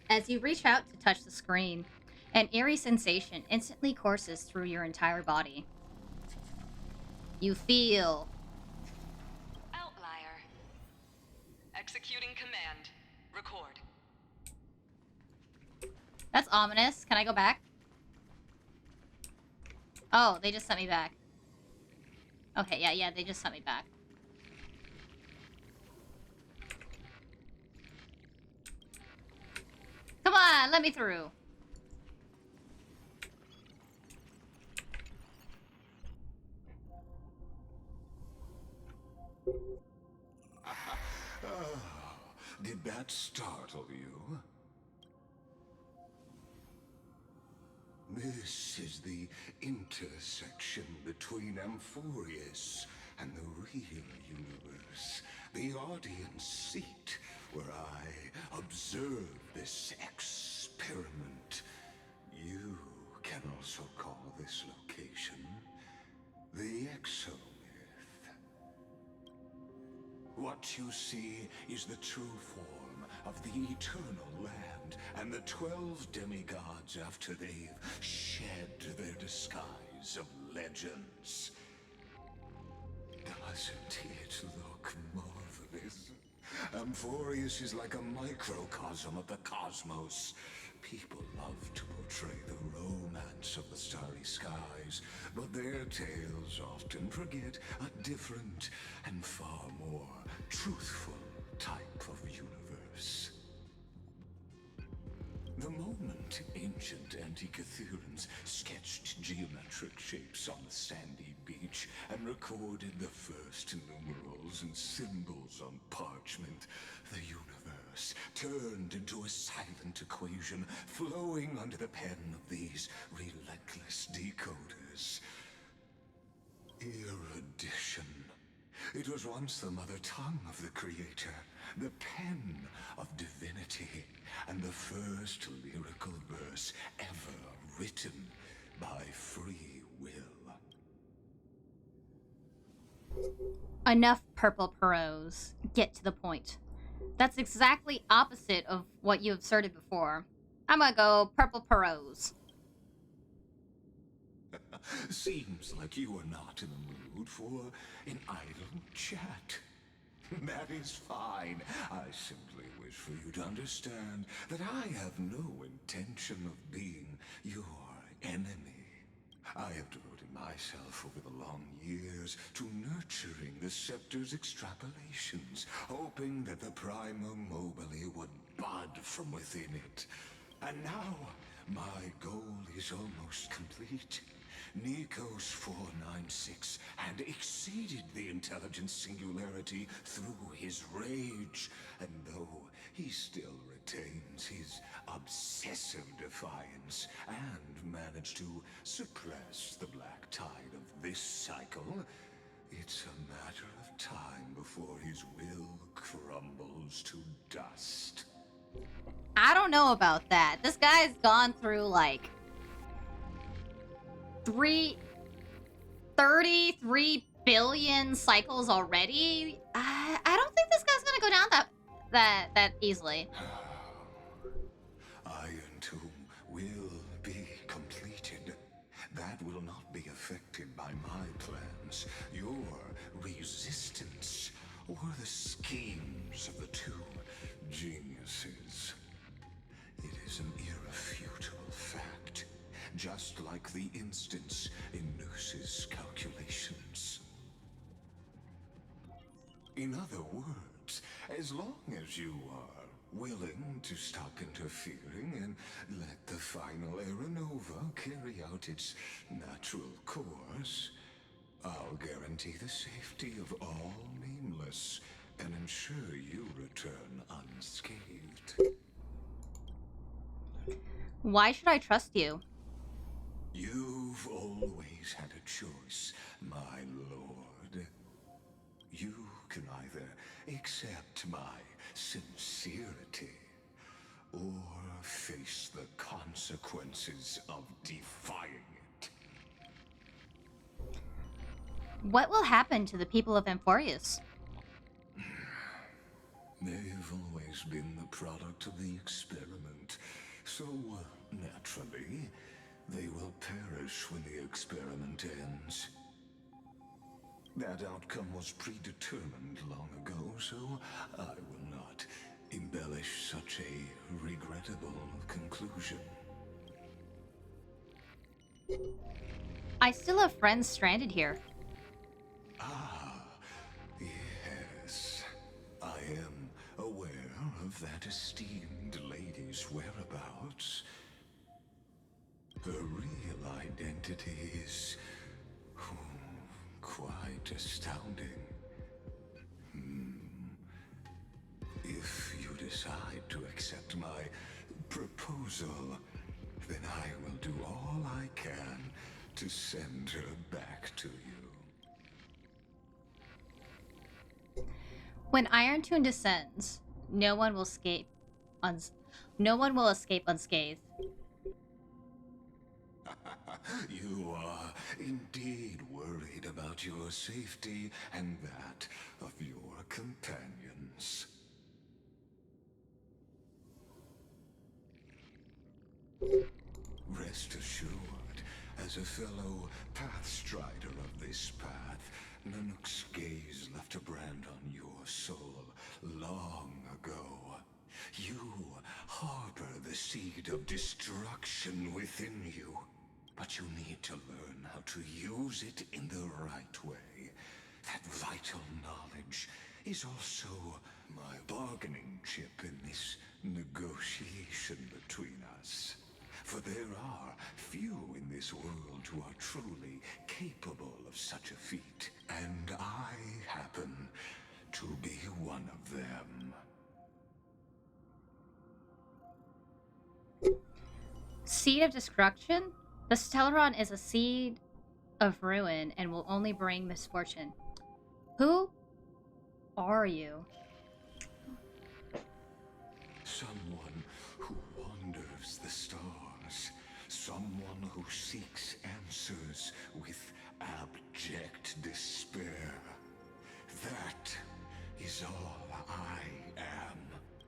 As you reach out to touch the screen, an eerie sensation instantly courses through your entire body. You feel Outlier. Executing command. Record. That's ominous. Can I go back? Oh, they just sent me back. Okay, yeah, they just sent me back. Come on, let me through. Oh, did that startle you? This is the intersection between Amphorius and the real universe. The audience seat where I observe this experiment. You can also call this location the Exomyth. What you see is the true form of the eternal land and the 12 demigods after they've shed their disguise of legends. Doesn't it look marvelous? Amphorius is like a microcosm of the cosmos. People love to portray the romance of the starry skies, but their tales often forget a different and far more truthful type of universe. The moment ancient Antikytherians sketched geometric shapes on the sandy beach and recorded the first numerals and symbols on parchment, the universe turned into a silent equation flowing under the pen of these relentless decoders. Erudition. It was once the mother tongue of the creator, the pen of divinity, and the first lyrical verse ever written by free will. Enough purple prose. Get to the point. That's exactly opposite of what you asserted before. I'm gonna go purple prose. Seems like you are not in the mood for an idle chat. That is fine. I simply wish for you to understand that I have no intention of being your enemy. I have devoted myself over the long years to nurturing the Scepter's extrapolations, hoping that the Prima Mobile would bud from within it. And now, my goal is almost complete. Nikos 496 had exceeded the intelligence singularity through his rage, and though he still retains his obsessive defiance and managed to suppress the black tide of this cycle, it's a matter of time before his will crumbles to dust. I don't know about that. This guy's gone through like 33 billion cycles already. I don't think this guy's gonna go down that easily. Iron Tomb will be completed. That will not be affected by my plans, your resistance, or the schemes of the two geniuses. It is an irrefutable fact, just like the instance in Noose's calculations. In other words, as long as you are willing to stop interfering and let the final Aeronova carry out its natural course, I'll guarantee the safety of all nameless and ensure you return unscathed. Why should I trust you? You've always had a choice, my lord. You can either accept my sincerity or face the consequences of defying it. What will happen to the people of Amphorius? They've always been the product of the experiment, so naturally, they will perish when the experiment ends. That outcome was predetermined long ago, so I will not embellish such a regrettable conclusion. I still have friends stranded here. Ah, yes. I am aware of that esteemed lady's whereabouts. Her real identity is quite astounding. If you decide to accept my proposal, then I will do all I can to send her back to you. When Iron Tune descends, no one will escape unscathed. You are indeed worried about your safety and that of your companions. Rest assured, as a fellow pathstrider of this path, Nanook's gaze left a brand on your soul long ago. You harbor the seed of destruction within you, but you need to learn how to use it in the right way. That vital knowledge is also my bargaining chip in this negotiation between us. For there are few in this world who are truly capable of such a feat, and I happen to be one of them. Seed of destruction? The Stellaron is a seed of ruin and will only bring misfortune. Who are you? Someone who wanders the stars. Someone who seeks answers with abject despair. That is all I am.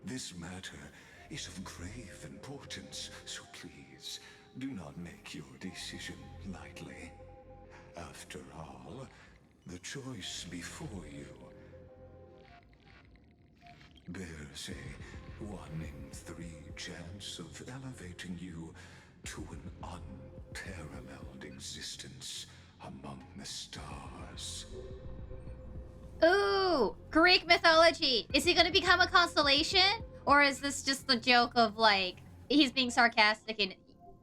This matter is of grave importance, so please do not make your decision lightly. After all, the choice before you bears a 1 in 3 chance of elevating you to an unparalleled existence among the stars. Ooh, Greek mythology. Is he gonna become a constellation? Or is this just the joke of, like, he's being sarcastic and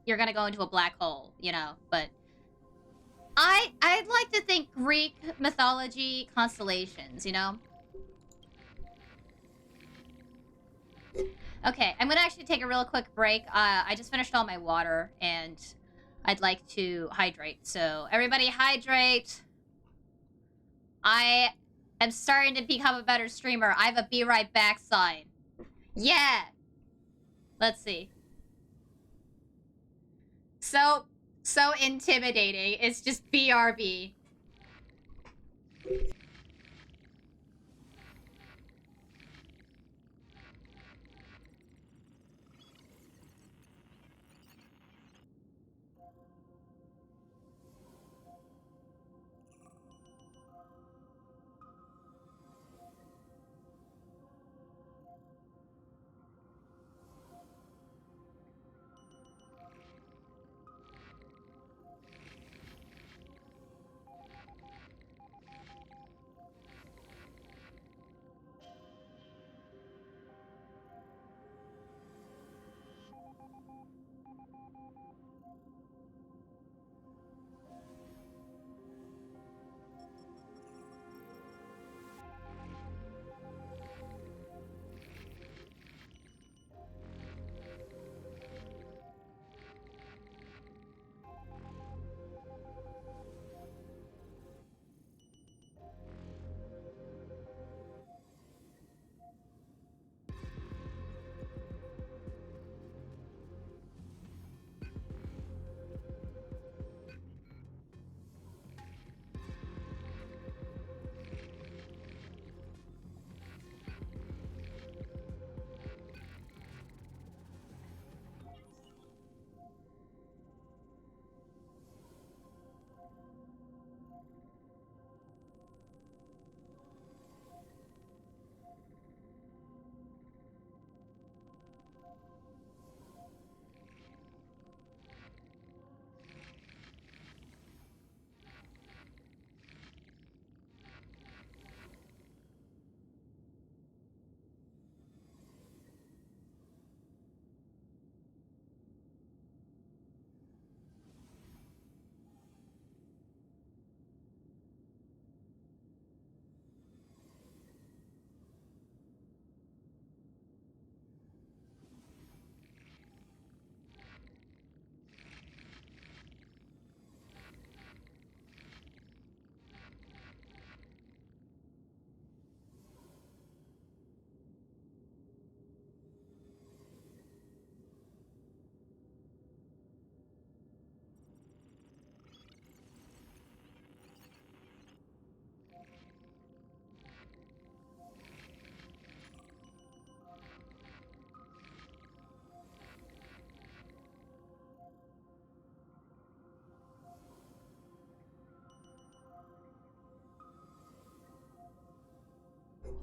you're gonna go into a black hole, you know? But I'd like to think Greek mythology constellations, you know? Okay, I'm gonna actually take a real quick break. I just finished all my water and I'd like to hydrate. So everybody hydrate. I am starting to become a better streamer. I have a be right back sign. Yeah. Let's see. So intimidating. It's just BRB.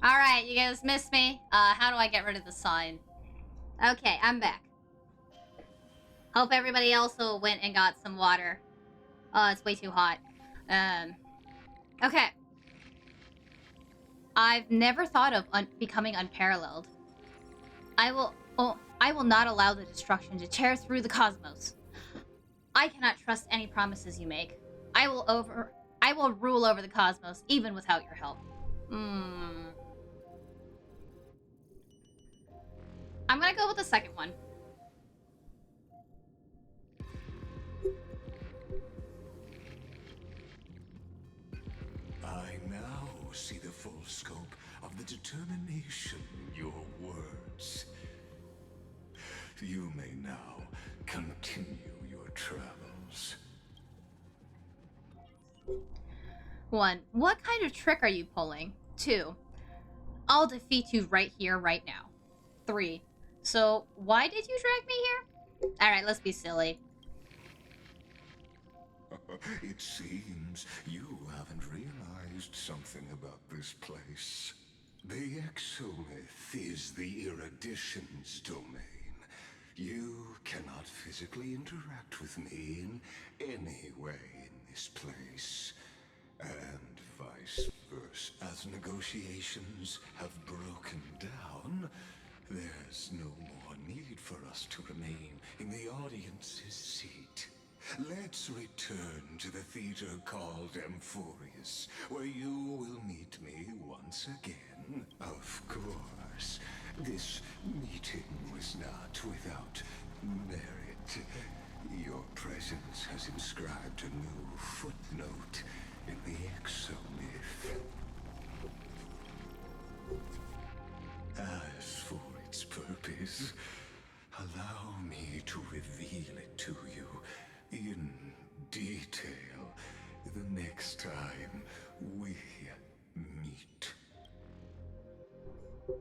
Alright, you guys missed me. How do I get rid of the sign? Okay, I'm back. Hope everybody also went and got some water. Oh, it's way too hot. Okay. I've never thought of becoming unparalleled. I will not allow the destruction to tear through the cosmos. I cannot trust any promises you make. I will rule over the cosmos, even without your help. I'm gonna go with the second one. I now see the full scope of the determination in your words. You may now continue your travels. 1. What kind of trick are you pulling? 2. I'll defeat you right here, right now. 3. So, why did you drag me here? Alright, let's be silly. It seems you haven't realized something about this place. The exolith is the erudition's domain. You cannot physically interact with me in any way in this place. And vice versa. As negotiations have broken down, there's no more need for us to remain in the audience's seat. Let's return to the theater called Amphorius, where you will meet me once again. Of course, this meeting was not without merit. Your presence has inscribed a new footnote in the exomyth. As for its purpose, allow me to reveal it to you in detail the next time we meet.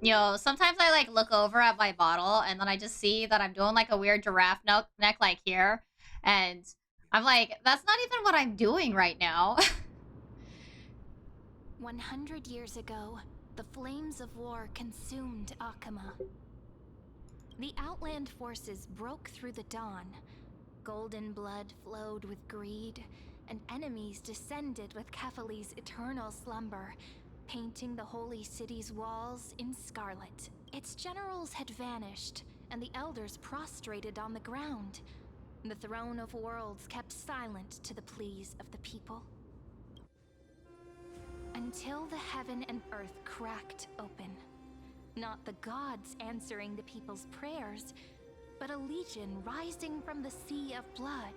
Yo, sometimes I like look over at my bottle and then I just see that I'm doing like a weird giraffe neck like here. And I'm like, that's not even what I'm doing right now. 100 years ago, the flames of war consumed Akama. The Outland forces broke through the dawn. Golden blood flowed with greed, and enemies descended with Kefali's eternal slumber, painting the holy city's walls in scarlet. Its generals had vanished, and the elders prostrated on the ground. The throne of worlds kept silent to the pleas of the people. Until the heaven and earth cracked open. Not the gods answering the people's prayers, but a legion rising from the sea of blood.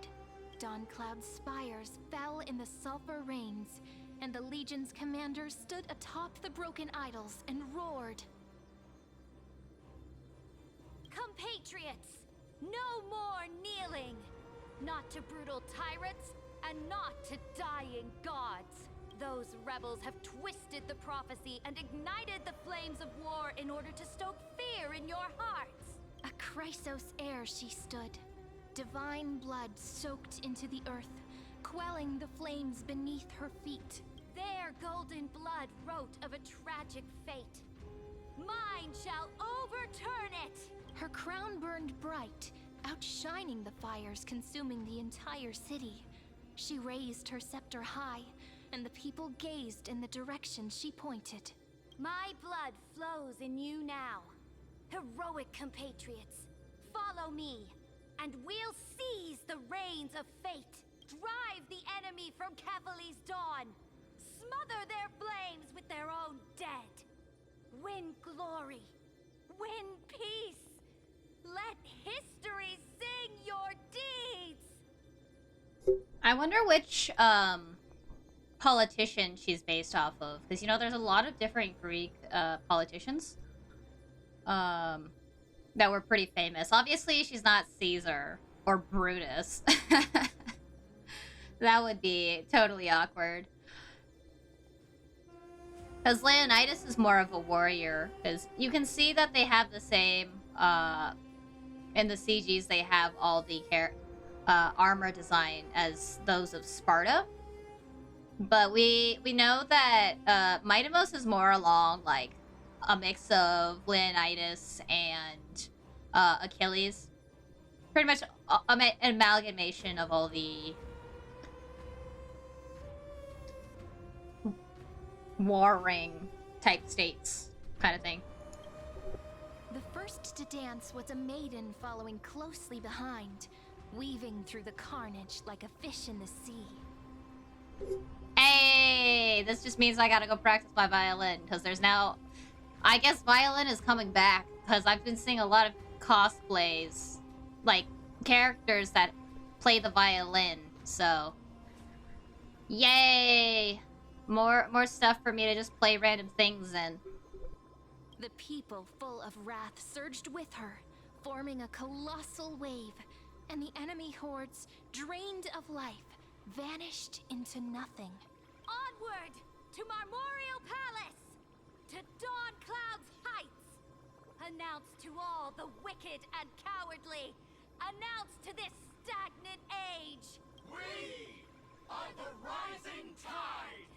Dawncloud's spires fell in the sulfur rains, and the legion's commander stood atop the broken idols and roared. Compatriots, no more kneeling! Not to brutal tyrants, and not to dying gods. Those rebels have twisted the prophecy and ignited the flames of war in order to stoke fear in your hearts. A Chrysos heir she stood, divine blood soaked into the earth, quelling the flames beneath her feet. Their golden blood wrote of a tragic fate. Mine shall overturn it! Her crown burned bright, outshining the fires consuming the entire city. She raised her scepter high, and the people gazed in the direction she pointed. My blood flows in you now. Heroic compatriots, follow me, and we'll seize the reins of fate. Drive the enemy from Kefali's dawn. Smother their flames with their own dead. Win glory. Win peace. Let history sing your deeds. I wonder which politician she's based off of, because you know there's a lot of different Greek politicians that were pretty famous. Obviously she's not Caesar or Brutus. That would be totally awkward, because Leonidas is more of a warrior, because you can see that they have the same in the CGs, they have all the armor design as those of Sparta. But we know that Mitimos is more along like a mix of Leonidas and Achilles. Pretty much an amalgamation of all the warring type states, kind of thing. The first to dance was a maiden following closely behind, weaving through the carnage like a fish in the sea. Hey, this just means I gotta go practice my violin, because there's now... I guess violin is coming back, because I've been seeing a lot of cosplays, like, characters that play the violin, so... Yay! More stuff for me to just play random things in. The people, full of wrath, surged with her, forming a colossal wave, and the enemy hordes, drained of life, vanished into nothing. Onward to Marmorial Palace, to Dawn Cloud's heights. Announce to all the wicked and cowardly. Announce to this stagnant age. We are the rising tide.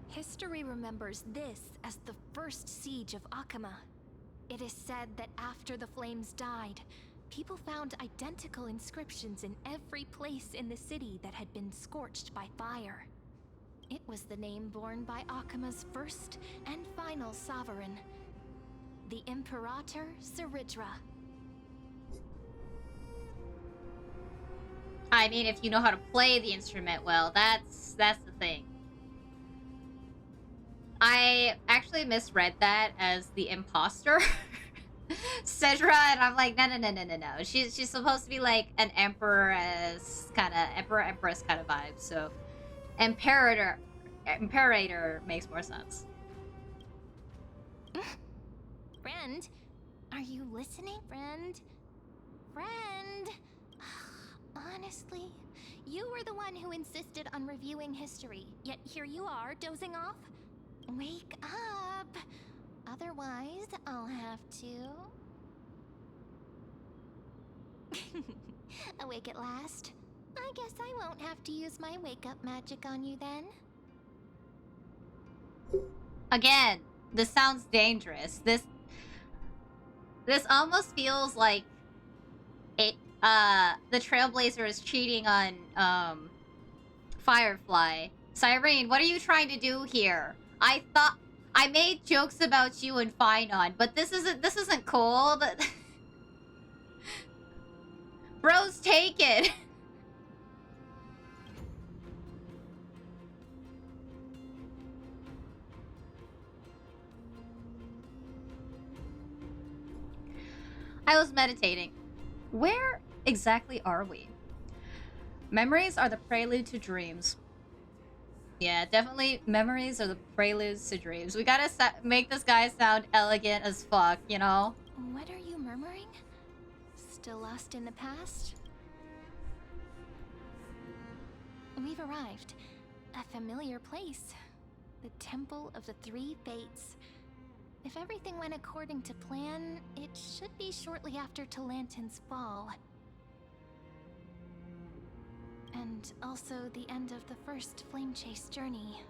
History remembers this as the first siege of Akama. It is said that after the flames died, people found identical inscriptions in every place in the city that had been scorched by fire. It was the name borne by Akama's first and final sovereign, the Imperator Saridra. I mean, if you know how to play the instrument well, that's the thing. I actually misread that as the imposter, Cedra, and I'm like, no. She's supposed to be like an empress kind of emperor-empress kind of vibe. So, imperator makes more sense. Friend, are you listening, friend? Friend? Honestly, you were the one who insisted on reviewing history, yet here you are, dozing off? Wake up! Otherwise, I'll have to... Awake at last? I guess I won't have to use my wake-up magic on you then. Again, this sounds dangerous. This almost feels like it. The Trailblazer is cheating on Firefly. Cyrene, what are you trying to do here? I thought I made jokes about you and Finon, but this isn't cool. Bro's taken. I was meditating. Where exactly are we? Memories are the prelude to dreams. Yeah, definitely memories are the preludes to dreams. We gotta make this guy sound elegant as fuck, you know? What are you murmuring? Still lost in the past? We've arrived. A familiar place. The Temple of the Three Fates. If everything went according to plan, it should be shortly after Talantin's fall. And also the end of the first Flame Chase journey.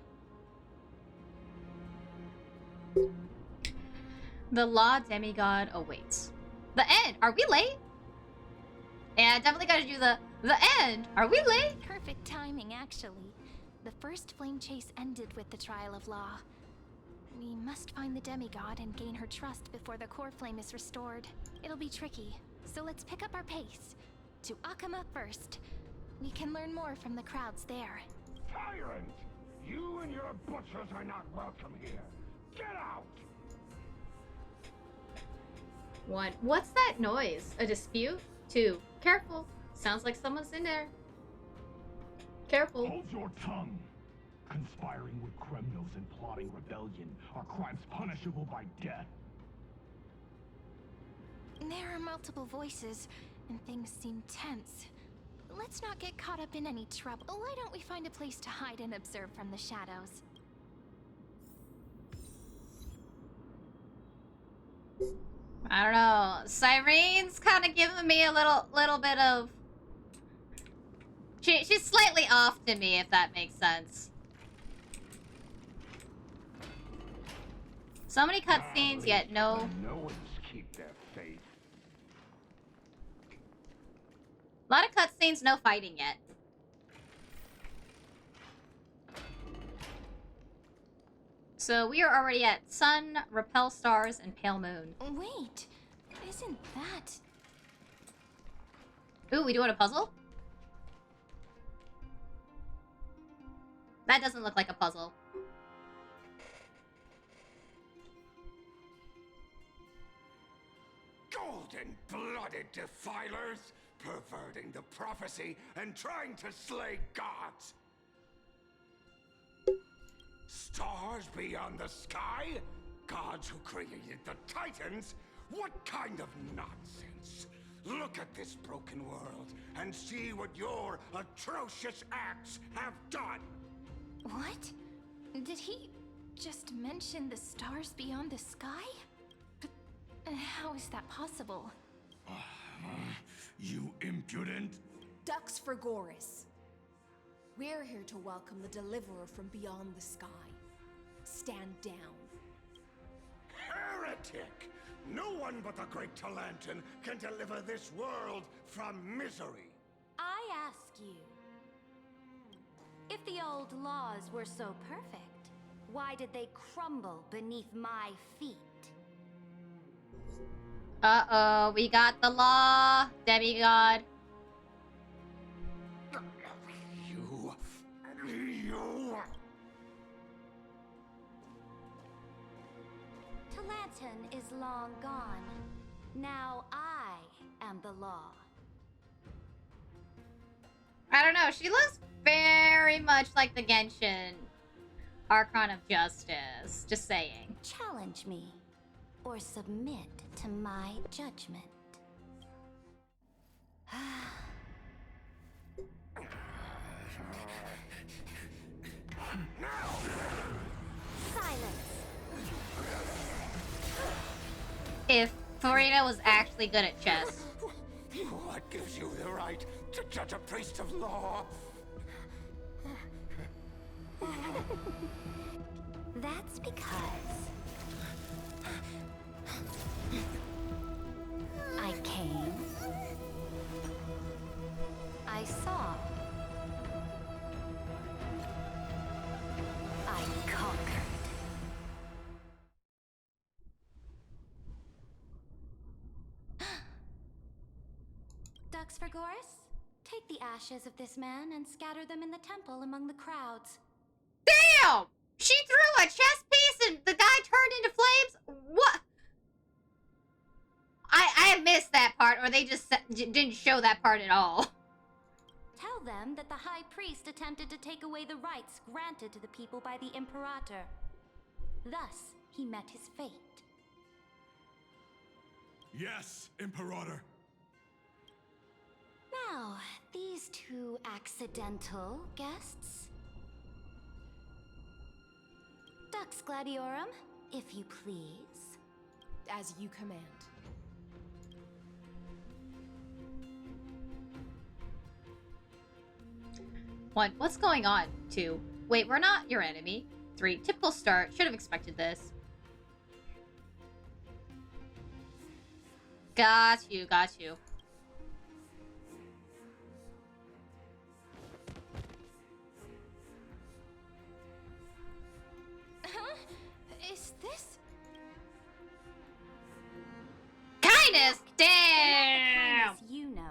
The Law Demigod awaits. The end! Are we late? Yeah, definitely gotta do the end! Are we late? Perfect timing, actually. The first Flame Chase ended with the Trial of Law. We must find the demigod and gain her trust before the core flame is restored. It'll be tricky, so let's pick up our pace. To Akama first. We can learn more from the crowds there. Tyrant! You and your butchers are not welcome here. Get out! 1. What's that noise? A dispute? 2. Careful. Sounds like someone's in there. Careful. Hold your tongue! Conspiring with criminals and plotting rebellion are crimes punishable by death. There are multiple voices, and things seem tense. Let's not get caught up in any trouble. Why don't we find a place to hide and observe from the shadows? I don't know. Cyrene's kind of giving me a little bit of... She's slightly off to me, if that makes sense. So many cutscenes, yet no. No one's keep their faith. A lot of cutscenes, no fighting yet. So we are already at Sun, Repel Stars, and Pale Moon. Wait, isn't that... Ooh, we doing a puzzle? That doesn't look like a puzzle. Golden-blooded defilers, perverting the prophecy and trying to slay gods. Stars beyond the sky? Gods who created the Titans? What kind of nonsense? Look at this broken world and see what your atrocious acts have done. What? Did he just mention the stars beyond the sky? But how is that possible? You impudent. Dux for Goris. We're here to welcome the deliverer from beyond the sky. Stand down. Heretic! No one but the great Talantan can deliver this world from misery. I ask you, if the old laws were so perfect, why did they crumble beneath my feet? Uh-oh, we got the law, demigod. You... Talantan is long gone. Now I am the law. I don't know, she looks very much like the Genshin Archon of Justice. Just saying. Challenge me, or submit to my judgment. Silence. If Farina was actually good at chess. What gives you the right to judge a priest of law? That's because I came, I saw, I conquered. Dux for Goris, take the ashes of this man and scatter them in the temple among the crowds. Damn! She threw a chess piece and the guy turned into flames? What? I missed that part, or they just didn't show that part at all. Tell them that the High Priest attempted to take away the rights granted to the people by the Imperator. Thus, he met his fate. Yes, Imperator. Now, these two accidental guests. Dux Gladiorum, if you please. As you command. One, what's going on? Two, wait, we're not your enemy. Three, typical start. Should have expected this. Got you, got you. Huh? Is this... Kindness? Damn! Kindness you know.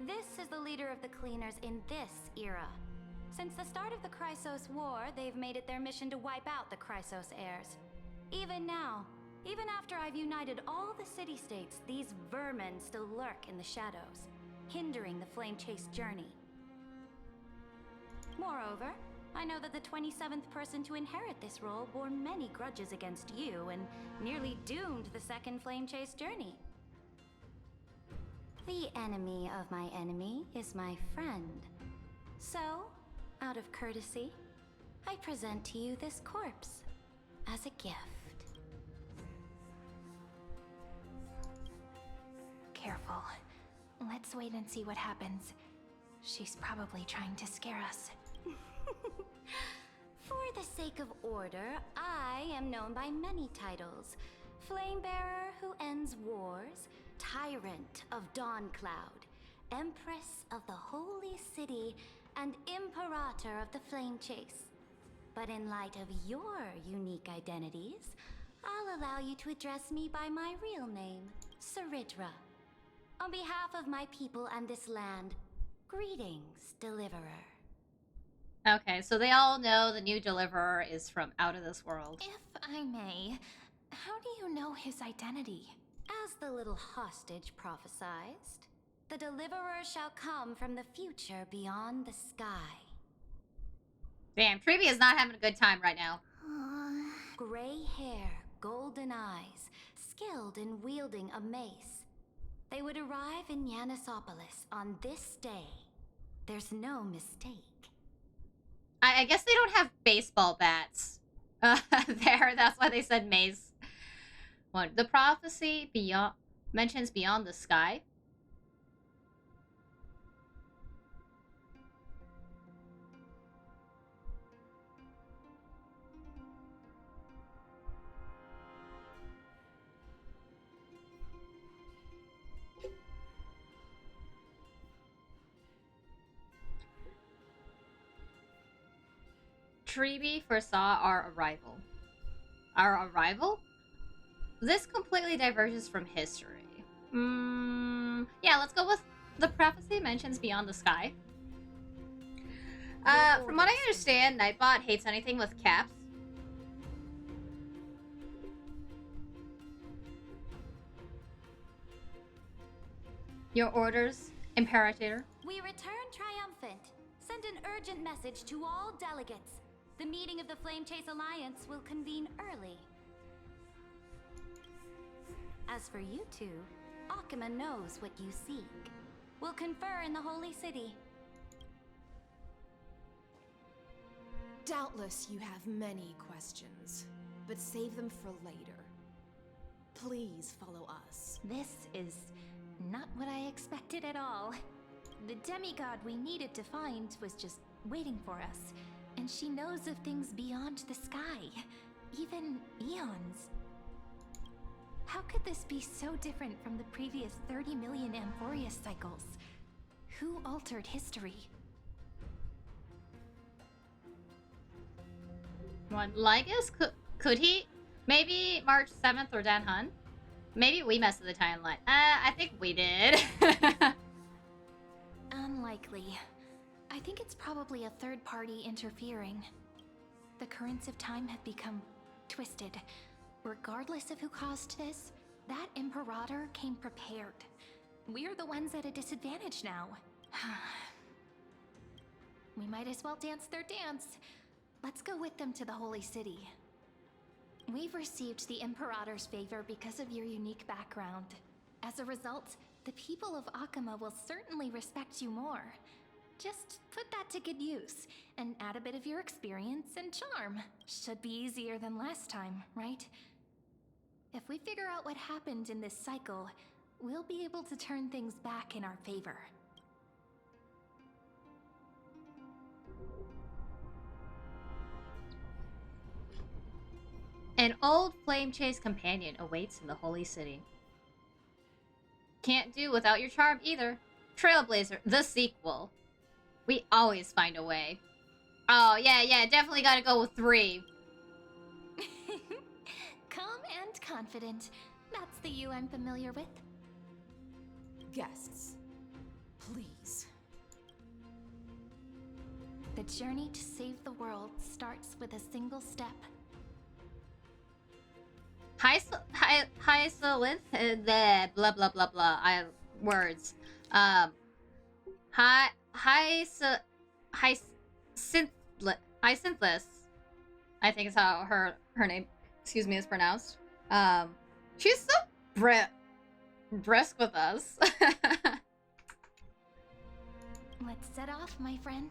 This is the leader of the Cleaners in this era. Since the start of the Chrysos War, they've made it their mission to wipe out the Chrysos heirs. Even now, even after I've united all the city-states, these vermin still lurk in the shadows, hindering the flame-chase journey. Moreover, I know that the 27th person to inherit this role bore many grudges against you and nearly doomed the second flame-chase journey. The enemy of my enemy is my friend. So, out of courtesy, I present to you this corpse as a gift. Careful. Let's wait and see what happens. She's probably trying to scare us. For the sake of order, I am known by many titles. Flamebearer who ends wars, Tyrant of Dawncloud, Empress of the Holy City, and Imperator of the Flame Chase. But in light of your unique identities, I'll allow you to address me by my real name, Saridra. On behalf of my people and this land, greetings, Deliverer. Okay, so they all know the new Deliverer is from out of this world. If I may, how do you know his identity? As the little hostage prophesied, the Deliverer shall come from the future beyond the sky. Damn, Treeby is not having a good time right now. Gray hair, golden eyes, skilled in wielding a mace. They would arrive in Yanisopolis on this day. There's no mistake. I guess they don't have baseball bats there. That's why they said maze. What? The prophecy beyond mentions beyond the sky. Treeby foresaw our arrival. Our arrival? This completely diverges from history. Yeah, let's go with the prophecy mentions beyond the sky. From what I understand, Nightbot hates anything with caps. Your orders, Imperator. We return triumphant. Send an urgent message to all delegates. The meeting of the Flame Chase Alliance will convene early. As for you two, Akuma knows what you seek. We'll confer in the Holy City. Doubtless you have many questions, but save them for later. Please follow us. This is not what I expected at all. The demigod we needed to find was just waiting for us, and she knows of things beyond the sky, even eons. How could this be so different from the previous 30 million Amphorius cycles? Who altered history? What, Lygus? Could he? Maybe March 7th or Dan Hun? Maybe we messed with the timeline. I think we did. Unlikely. I think it's probably a third party interfering. The currents of time have become twisted. Regardless of who caused this, that Imperator came prepared. We're the ones at a disadvantage now. We might as well dance their dance. Let's go with them to the Holy City. We've received the Imperator's favor because of your unique background. As a result, the people of Akuma will certainly respect you more. Just put that to good use, and add a bit of your experience and charm. Should be easier than last time, right? If we figure out what happened in this cycle, we'll be able to turn things back in our favor. An old Flame Chase companion awaits in the Holy City. Can't do without your charm either. Trailblazer, the sequel. We always find a way. Oh, yeah, definitely gotta go with 3. Calm and confident. That's the you I'm familiar with. Guests, please. The journey to save the world starts with a single step. Hyacinth, blah blah blah blah. Words. Hyacinthus, I think is how her name, excuse me, is pronounced. She's so brisk with us. Let's set off, my friend.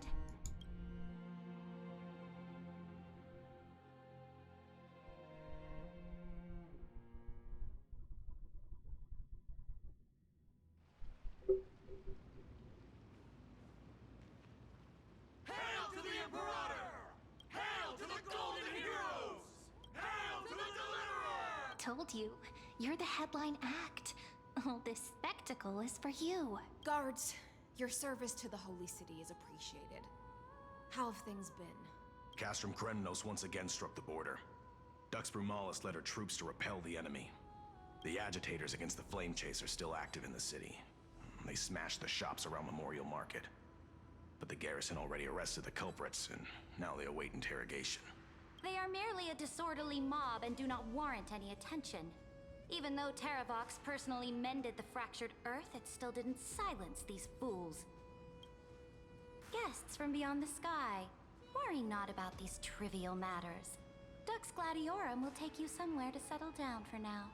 Hail to the Imperator! Hail to the told you. You're the headline act. All this spectacle is for you. Guards, your service to the Holy City is appreciated. How have things been? Castrum Krenos once again struck the border. Dux Brumalis led her troops to repel the enemy. The agitators against the Flame Chase are still active in the city. They smashed the shops around Memorial Market. But the garrison already arrested the culprits, and now they await interrogation. They are merely a disorderly mob and do not warrant any attention. Even though Terravox personally mended the fractured earth, it still didn't silence these fools. Guests from beyond the sky, worry not about these trivial matters. Dux Gladiorum will take you somewhere to settle down for now.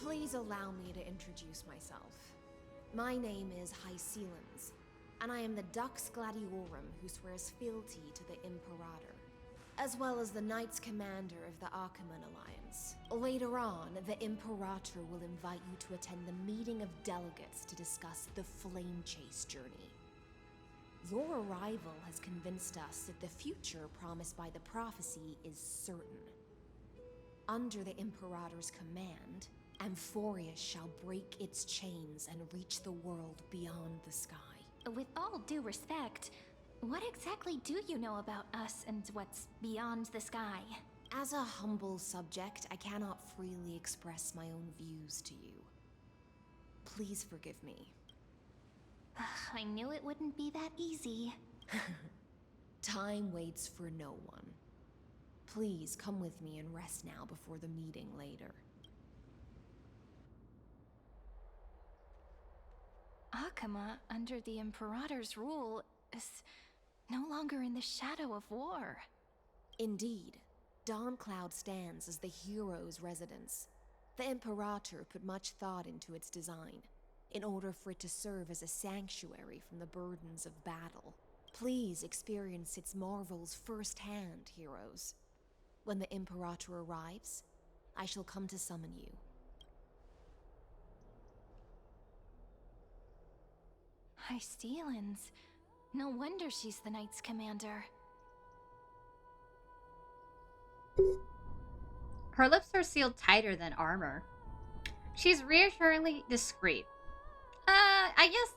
Please allow me to introduce myself. My name is Hycelans, and I am the Dux Gladiorum who swears fealty to the Imperator, as well as the Knights Commander of the Achaemen Alliance. Later on, the Imperator will invite you to attend the meeting of delegates to discuss the Flame Chase journey. Your arrival has convinced us that the future promised by the prophecy is certain. Under the Imperator's command, Amphorius shall break its chains and reach the world beyond the sky. With all due respect, what exactly do you know about us and what's beyond the sky? As a humble subject, I cannot freely express my own views to you. Please forgive me. I knew it wouldn't be that easy. Time waits for no one. Please come with me and rest now before the meeting later. Akama, under the Imperator's rule, is no longer in the shadow of war. Indeed, Dawncloud stands as the hero's residence. The Imperator put much thought into its design, in order for it to serve as a sanctuary from the burdens of battle. Please experience its marvels firsthand, heroes. When the Imperator arrives, I shall come to summon you. Hycelans. No wonder she's the Knights Commander. Her lips are sealed tighter than armor. She's reassuringly discreet. I guess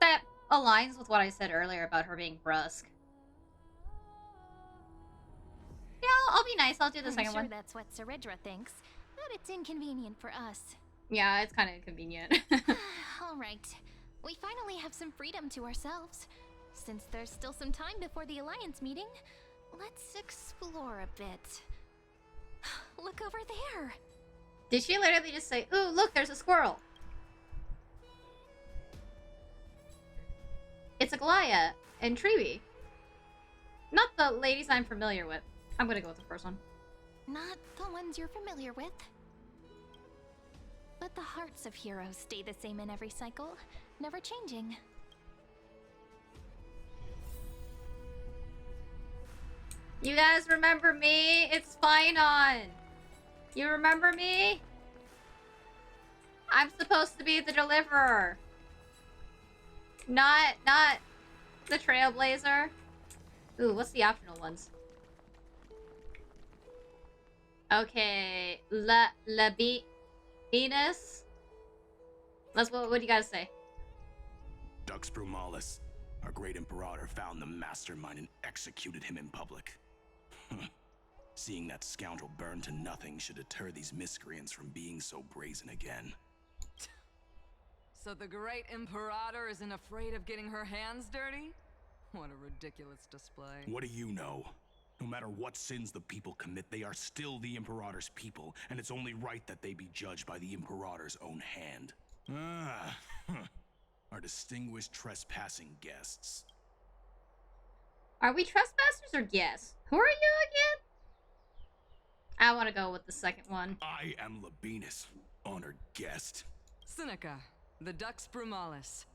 that aligns with what I said earlier about her being brusque. Yeah, I'll be nice. I'll do the second one. I'm sure that's what Seridra thinks, but it's inconvenient for us. Yeah, it's kind of inconvenient. All right. We finally have some freedom to ourselves. Since there's still some time before the Alliance meeting, let's explore a bit. Look over there! Did she literally just say, ooh, look, there's a squirrel? It's a Glaya and Treeby. Not the ladies I'm familiar with. I'm gonna go with the first one. Not the ones you're familiar with. But the hearts of heroes stay the same in every cycle, never changing. You guys remember me? It's Finon. You remember me? I'm supposed to be the deliverer. Not the trailblazer. Ooh, what's the optional ones? Okay, Venus. What do you guys say? Dux Brumalis, our great Imperator, found the mastermind and executed him in public. Seeing that scoundrel burn to nothing should deter these miscreants from being so brazen again. So the great Imperator isn't afraid of getting her hands dirty? What a ridiculous display. What do you know? No matter what sins the people commit, they are still the Imperator's people, and it's only right that they be judged by the Imperator's own hand. Our distinguished trespassing guests. Are we trespassers or guests? Who are you again? I want to go with the second one. I am Labinas, honored guest. Seneca, the Dux Brumalis.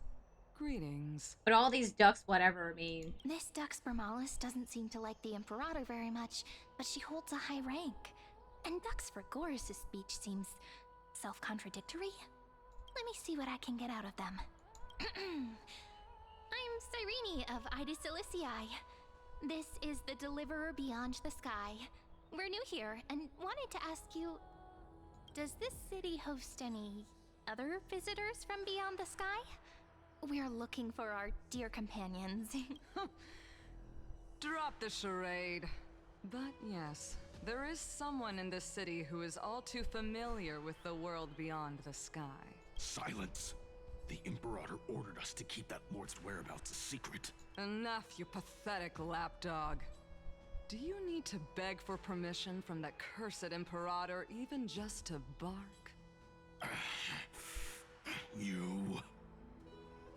Greetings. But all these ducks whatever mean. This Dux Brumalis doesn't seem to like the Imperator very much, but she holds a high rank. And Dux Vergoris' speech seems self-contradictory. Let me see what I can get out of them. I'm Cyrene of Ida Cilicii. This is the Deliverer Beyond the Sky. We're new here and wanted to ask you, does this city host any other visitors from beyond the sky? We're looking for our dear companions. Drop the charade. But yes, there is someone in this city who is all too familiar with the world beyond the sky. Silence! The Imperator ordered us to keep that lord's whereabouts a secret. Enough, you pathetic lapdog. Do you need to beg for permission from that cursed Imperator even just to bark? You...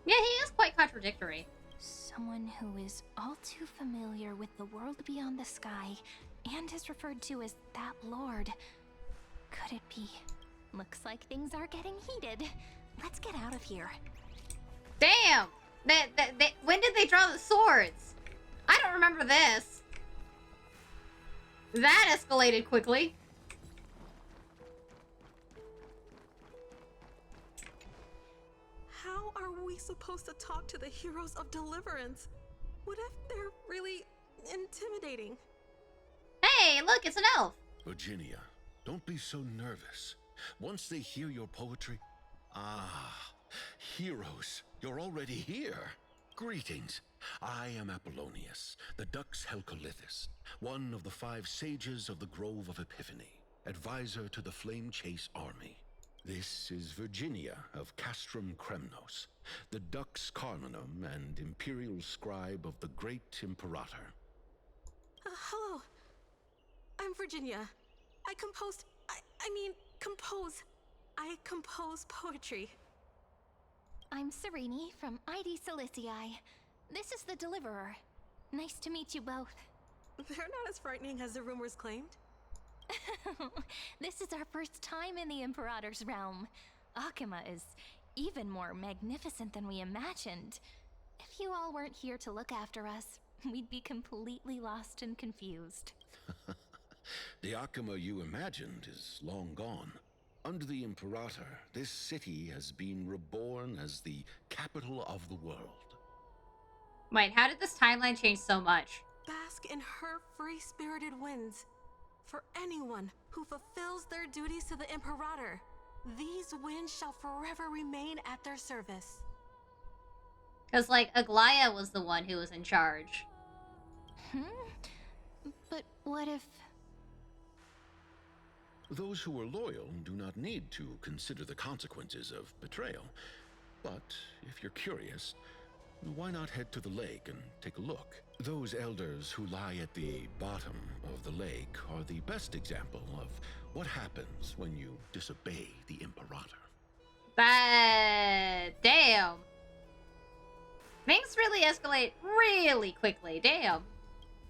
Yeah, he is quite contradictory. Someone who is all too familiar with the world beyond the sky and is referred to as that lord. Could it be? Looks like things are getting heated. Let's get out of here. Damn! When did they draw the swords? I don't remember this. That escalated quickly. How are we supposed to talk to the heroes of deliverance? What if they're really intimidating? Hey, look, it's an elf. Virginia, don't be so nervous. Once they hear your poetry... Ah, heroes, you're already here. Greetings. I am Apollonius, the Dux Helcolithus, one of the 5 sages of the Grove of Epiphany, advisor to the Flame Chase army. This is Virginia of Castrum Kremnos, the Dux Carminum and imperial scribe of the great Imperator. Hello. I'm Virginia. I compose poetry. I'm Serene from ID Silicii. This is the Deliverer. Nice to meet you both. They're not as frightening as the rumors claimed. This is our first time in the Imperator's realm. Akima is even more magnificent than we imagined. If you all weren't here to look after us, we'd be completely lost and confused. The Akima you imagined is long gone. Under the Imperator, this city has been reborn as the capital of the world. Wait, how did this timeline change so much? Bask in her free-spirited winds. For anyone who fulfills their duties to the Imperator, these winds shall forever remain at their service. Because, like, Aglaya was the one who was in charge. But what if... Those who are loyal do not need to consider the consequences of betrayal. But if you're curious, why not head to the lake and take a look? Those elders who lie at the bottom of the lake are the best example of what happens when you disobey the Imperator. Damn. Things really escalate really quickly, damn.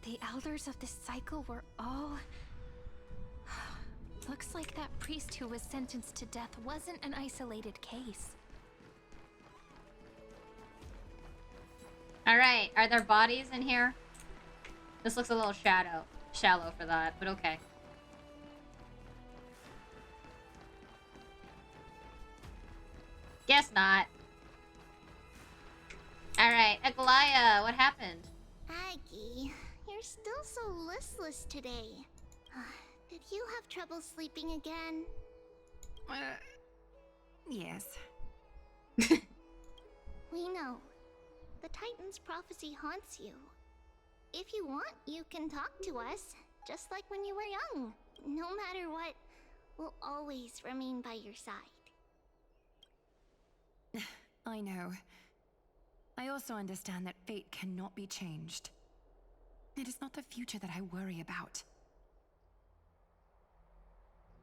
The elders of this cycle were all... Looks like that priest who was sentenced to death wasn't an isolated case. Alright, are there bodies in here? This looks a little shallow for that, but okay. Guess not. Alright, Aglaya, what happened? Aggie, you're still so listless today. Did you have trouble sleeping again? Yes. We know. The Titan's prophecy haunts you. If you want, you can talk to us, just like when you were young. No matter what, we'll always remain by your side. I know. I also understand that fate cannot be changed. It is not the future that I worry about.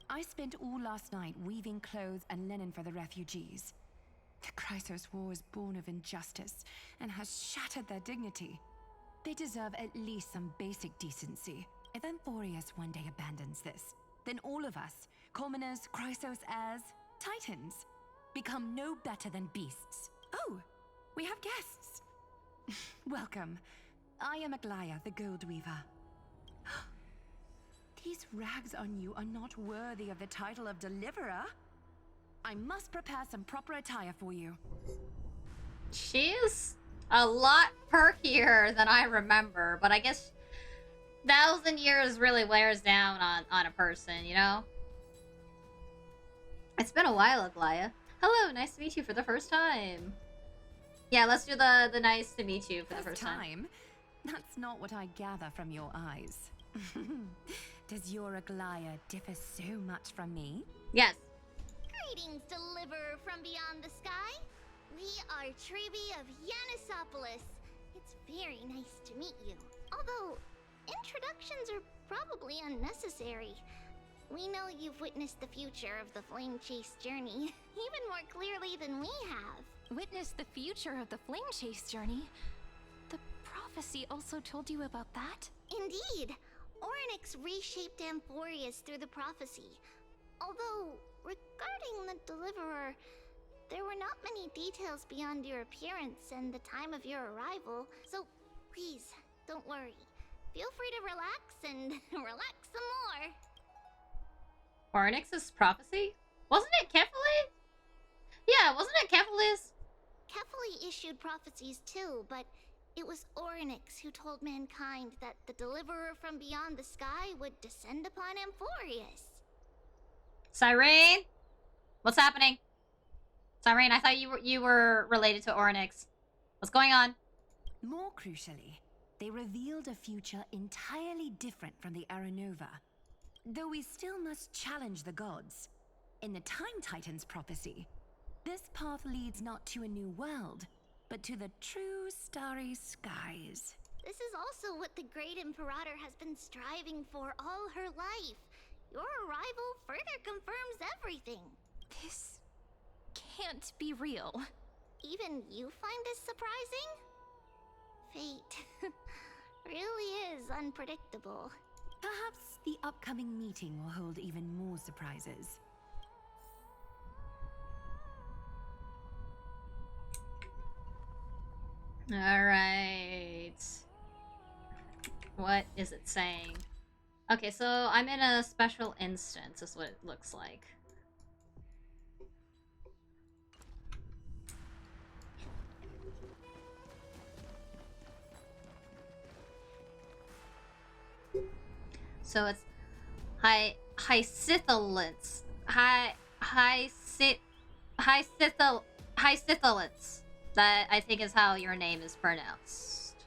I spent all last night weaving clothes and linen for the refugees. The Chrysos War is born of injustice and has shattered their dignity. They deserve at least some basic decency. If Amphorius one day abandons this, then all of us, commoners, Chrysos heirs, Titans, become no better than beasts. Oh, we have guests. Welcome. I am Aglaya, the Gold Weaver. These rags on you are not worthy of the title of Deliverer. I must prepare some proper attire for you. She's A lot perkier than I remember, but I guess 1,000 years really wears down on a person, you know? It's been a while, Aglaya. Hello, nice to meet you for the first time. Yeah, let's do the nice to meet you for the first time. That's not what I gather from your eyes. Does your Aglaya differ so much from me? Yes. Greetings, deliverer from beyond the sky. We are Tribi of Yanisopolis. It's very nice to meet you. Although, introductions are probably unnecessary. We know you've witnessed the future of the Flame Chase journey, even more clearly than we have. Witness the future of the Flame Chase journey? The prophecy also told you about that? Indeed. Orynyx reshaped Amphorius through the prophecy. Although, regarding the Deliverer, there were not many details beyond your appearance and the time of your arrival, so please, don't worry. Feel free to relax and relax some more. Orynyx's prophecy? Wasn't it Kephalid? Yeah, wasn't it Kephalid? Kephalid issued prophecies too, but it was Orynyx who told mankind that the Deliverer from beyond the sky would descend upon Amphorius. Cyrene? What's happening? Cyrene, I thought you were related to Orynyx. What's going on? More crucially, they revealed a future entirely different from the Aranova. Though we still must challenge the gods. In the Time Titan's prophecy, this path leads not to a new world, but to the true starry skies. This is also what the Great Imperator has been striving for all her life. Your arrival further confirms everything. This can't be real. Even you find this surprising? Fate really is unpredictable. Perhaps the upcoming meeting will hold even more surprises. Alright. What is it saying? Okay, so I'm in a special instance, is what it looks like. So it's Hysithilence. Hysithilence. That I think is how your name is pronounced.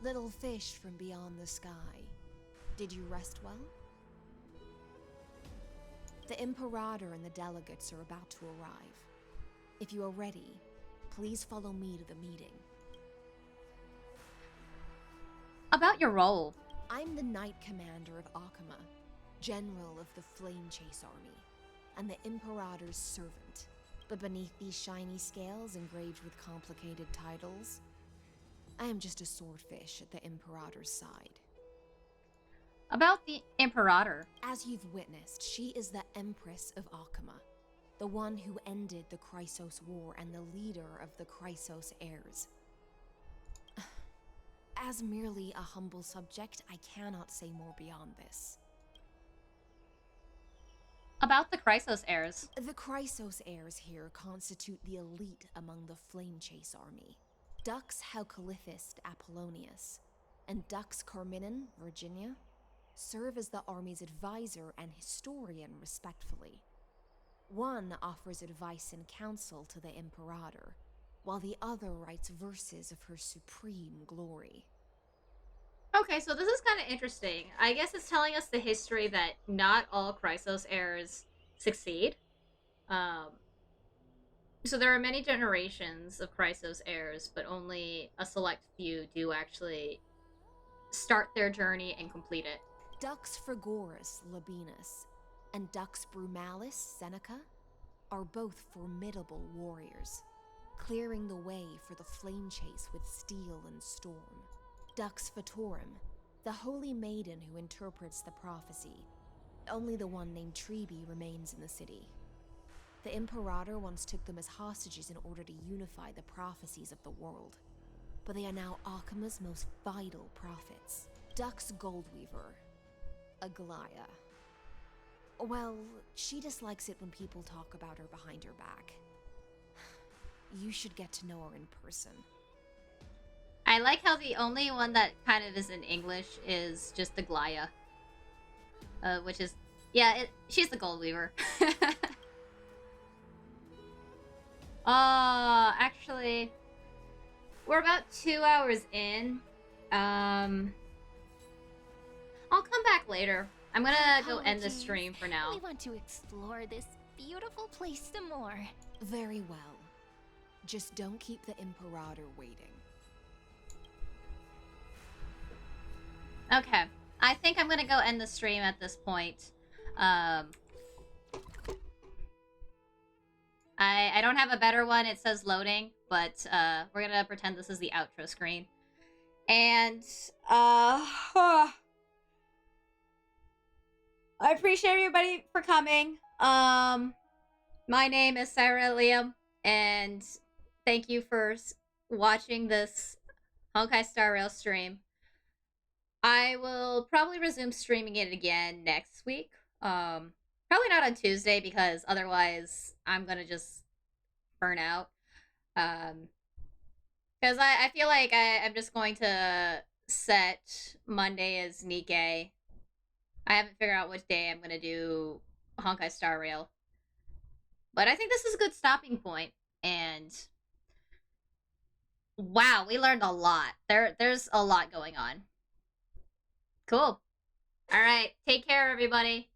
Little fish from beyond the sky. Did you rest well? The Imperator and the delegates are about to arrive. If you are ready, please follow me to the meeting. About your role. I'm the Knight Commander of Akama, General of the Flame Chase Army, and the Imperator's servant. But beneath these shiny scales engraved with complicated titles, I am just a swordfish at the Imperator's side. About the Imperator. As you've witnessed, she is the Empress of Akama, the one who ended the Chrysos War and the leader of the Chrysos heirs. As merely a humble subject, I cannot say more beyond this. About the Chrysos heirs. The Chrysos heirs here constitute the elite among the Flame Chase army. Dux Haucalithist Apollonius and Dux Carminin, Virginia, serve as the army's advisor and historian respectively. One offers advice and counsel to the Imperator, while the other writes verses of her supreme glory. Okay, so this is kind of interesting. I guess it's telling us the history that not all Chrysos heirs succeed. So there are many generations of Chrysos heirs, but only a select few do actually start their journey and complete it. Dux Frigoris Labienus and Dux Brumalis Seneca are both formidable warriors, clearing the way for the flame chase with steel and storm. Dux Fatorum, the holy maiden who interprets the prophecy. Only the one named Tribi remains in the city. The Imperator once took them as hostages in order to unify the prophecies of the world. But they are now Akama's most vital prophets. Dux Goldweaver, Aglaya. Well, she dislikes it when people talk about her behind her back. You should get to know her in person. I like how the only one that kind of is in English is just the Glaya. Which is... Yeah, she's the Gold Weaver. Actually... We're about 2 hours in. I'll come back later. I'm gonna go end the stream for now. We want to explore this beautiful place some more. Very well. Just don't keep the Imperator waiting. Okay. I think I'm gonna go end the stream at this point. I don't have a better one. It says loading, but we're gonna pretend this is the outro screen. And I appreciate everybody for coming. My name is Sarah Liam, and thank you for watching this Honkai Star Rail stream. I will probably resume streaming it again next week. Probably not on Tuesday, because otherwise I'm gonna just burn out. Because I feel like I'm just going to set Monday as Nikkei. I haven't figured out which day I'm gonna do Honkai Star Rail. But I think this is a good stopping point, and wow, we learned a lot. There's a lot going on. Cool. Alright, take care everybody.